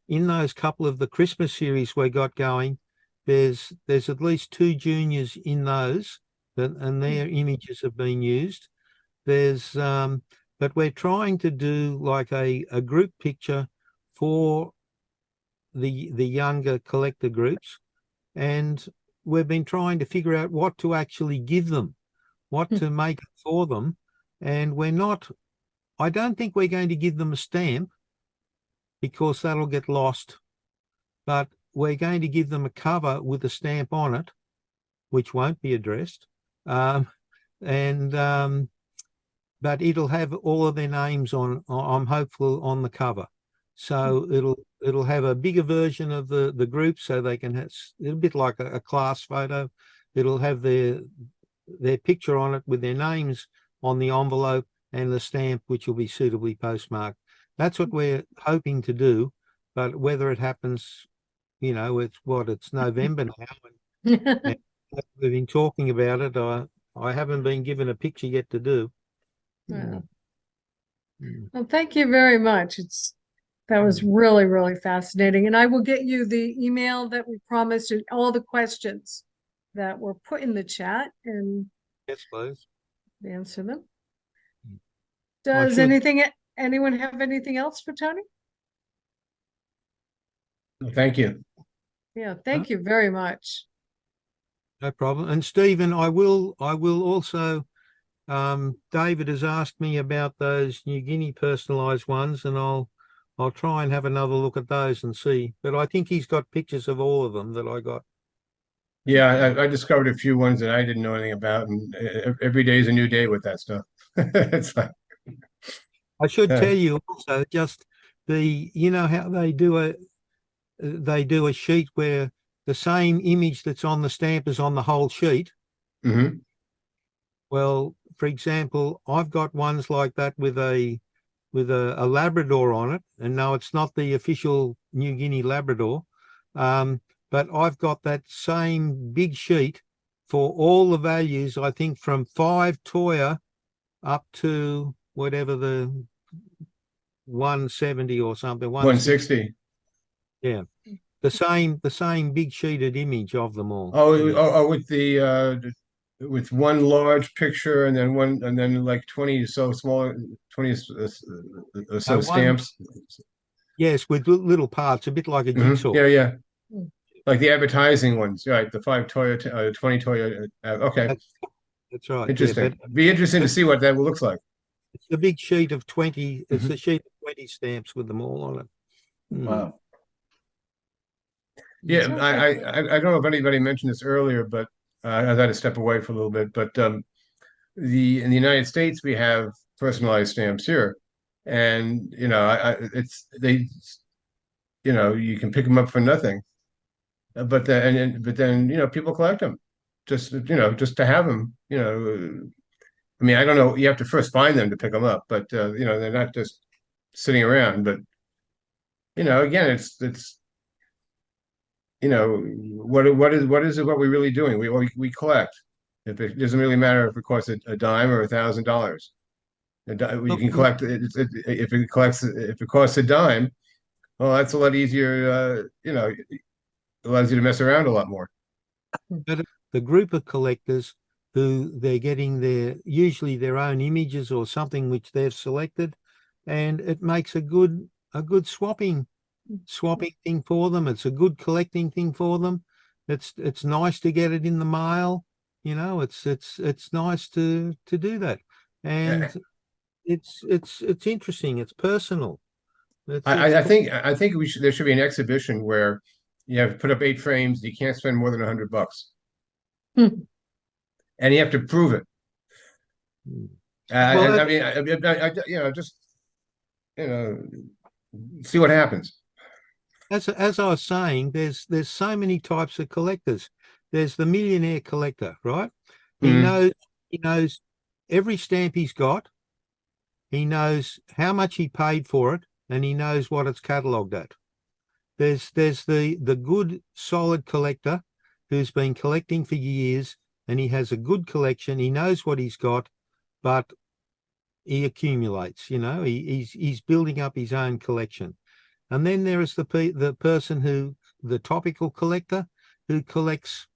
In those couple of the Christmas series we got going, there's at least 2 juniors in those, and their images have been used. There's, but we're trying to do like a group picture for the younger collector groups, and we've been trying to figure out what to actually give them, what to make for them, and I don't think we're going to give them a stamp because that'll get lost, but we're going to give them a cover with a stamp on it, which won't be addressed, but it'll have all of their names on, I'm hopeful, on the cover. So it'll have a bigger version of the group, so they can have a bit like a class photo. It'll have their picture on it with their names on the envelope and the stamp, which will be suitably postmarked. That's what we're hoping to do, but whether it happens, it's November now, and we've been talking about it. I haven't been given a picture yet to do. Wow. Well, thank you very much. That was really, really fascinating. And I will get you the email that we promised and all the questions that were put in the chat and Yes, please. answer them. I Does should- anyone have anything else for Tony? Thank you. Yeah, thank you very much. No problem. And Stephen, I will also, David has asked me about those New Guinea personalized ones, and I'll try and have another look at those and see. But I think he's got pictures of all of them that I got. Yeah, I discovered a few ones that I didn't know anything about, and every day is a new day with that stuff. It's like, I should Yeah. tell you also just how they do a sheet where the same image that's on the stamp is on the whole sheet. mhm. Well, for example, I've got ones like that with a Labrador on it, and no, it's not the official New Guinea Labrador, but I've got that same big sheet for all the values, I think from 5 Toya up to whatever the 170 or something, 160. Yeah, the same big sheeted image of them all. With one large picture and then like 20 so smaller, 20 so one- stamps. Yes, with little parts, a bit like a Mhm. jigsaw. Yeah. Like the advertising ones, right? The 5 Toya, 20 Toya. Okay, That's right. interesting. Yeah, but Be interesting to see what that looks like. it's a big sheet of 20. It's Mhm. a sheet of 20 stamps with them all on it. Wow. Yeah, I don't know if anybody mentioned this earlier, but I had to step away for a little bit. But in the United States, we have personalized stamps here, and you can pick them up for nothing. But then people collect them, just to have them. I mean, I don't know. You have to first find them to pick them up, but they're not just sitting around. But again, it's what is it? What we're really doing? We collect. If it doesn't really matter if it costs a dime or $1,000. You can collect it if it costs a dime. Well, that's a lot easier. It allows you to mess around a lot more. But the group of collectors who they're getting usually their own images or something which they've selected, and it makes a good swapping thing for them. It's a good collecting thing for them. It's nice to get it in the mail. It's nice to do that, and it's interesting. It's personal. I think there should be an exhibition where you have to put up 8 frames. You can't spend more than $100, and you have to prove it. Well, I mean, just see what happens. As I was saying, there's so many types of collectors. There's the millionaire collector, right? He knows every stamp he's got. He knows how much he paid for it, and he knows what it's catalogued at. There's the good solid collector who's been collecting for years, and he has a good collection. He knows what he's got, but he accumulates. He's building up his own collection. And then there is the person the topical collector who collects,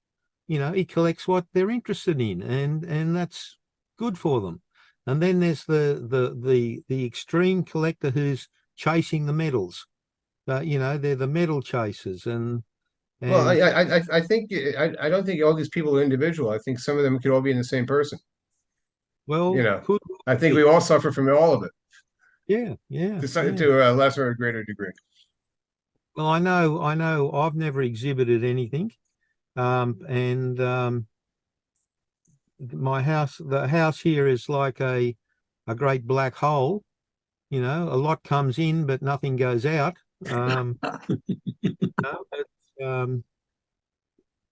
he collects what they're interested in, and that's good for them. And then there's the extreme collector who's chasing the medals. They're the medal chasers, and Well, I think I don't think all these people are individual. I think some of them could all be in the same person. well, Could I think we all suffer from all of it. Yeah. To a lesser or greater degree. Well, I know. I've never exhibited anything, and the house here is like a great black hole. A lot comes in, but nothing goes out.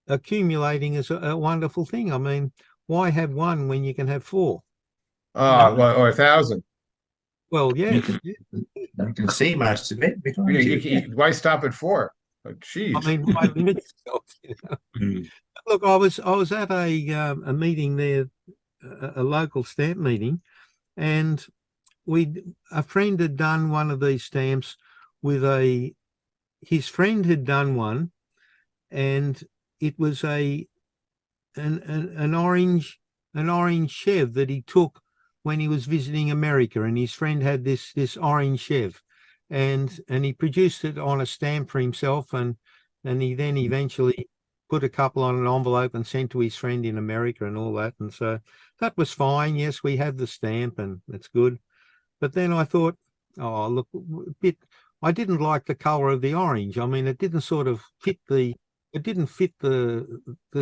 Accumulating is a wonderful thing. I mean, why have one when you can have four? Or 1,000. Well, yes. You can see most of it behind you. Why stop at 4? Oh, geez. I mean, why limit yourself, Look, I was at a meeting there, a local stamp meeting, and a friend had done one of these stamps with his friend had done one, and it was an orange Chev that he took when he was visiting America, and his friend had this orange Chev, and he produced it on a stamp for himself, and he then eventually put a couple on an envelope and sent to his friend in America and all that. And so that was fine. Yes, we have the stamp and it's good. But then I thought, oh, look, I didn't like the color of the orange. I mean, it didn't sort of fit the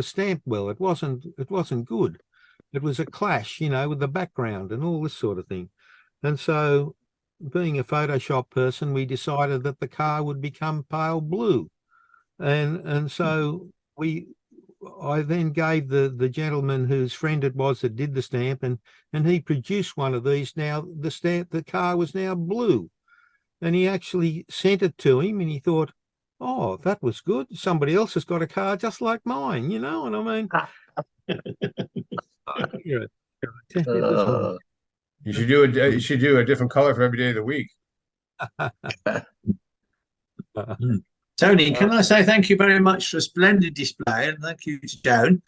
stamp well. It wasn't good. It was a clash, with the background and all this sort of thing. And so, being a Photoshop person, we decided that the car would become pale blue. And so I then gave the gentleman whose friend it was that did the stamp, and he produced one of these. Now the car was now blue, and he actually sent it to him, and he thought, oh, that was good. Somebody else has got a car just like mine, and I mean, you should do a different color for every day of the week. Tony, can I say thank you very much for a splendid display, and thank you to Joan.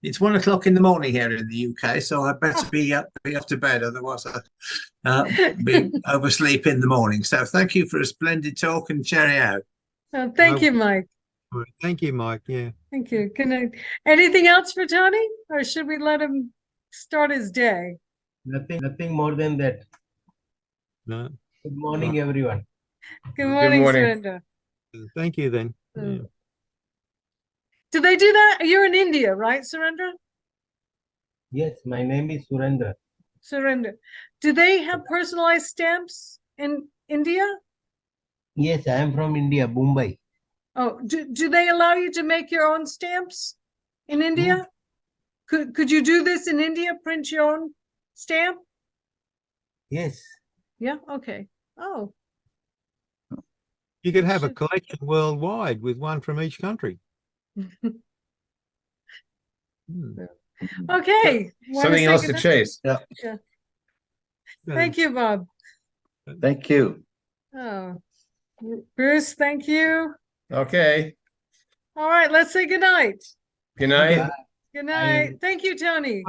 It's 1 o'clock in the morning here in the UK, so I better be up to bed, otherwise I'll be oversleep in the morning. So thank you for a splendid talk, and cheerio. Thank you, Mike. Thank you, Mike. Yeah. Thank you. Good night. Anything else for Tony, or should we let him start his day? Nothing more than that. No. Good morning, everyone. Good morning, Surendra. Thank you then. Yeah. Do they do that? You're in India, right, Surendra? Yes, my name is Surendra. Surendra. Do they have personalized stamps in India? Yes, I am from India, Mumbai. Oh, do they allow you to make your own stamps in India? Could you do this in India, print your own stamp? Yes. Yeah, okay. Oh. You could have a collection worldwide with one from each country. Okay. Something else to chase. Yeah. Thank you, Bob. Thank you. Oh, Bruce, thank you. Okay. All right, let's say good night. Good night. Good night. Thank you, Tony.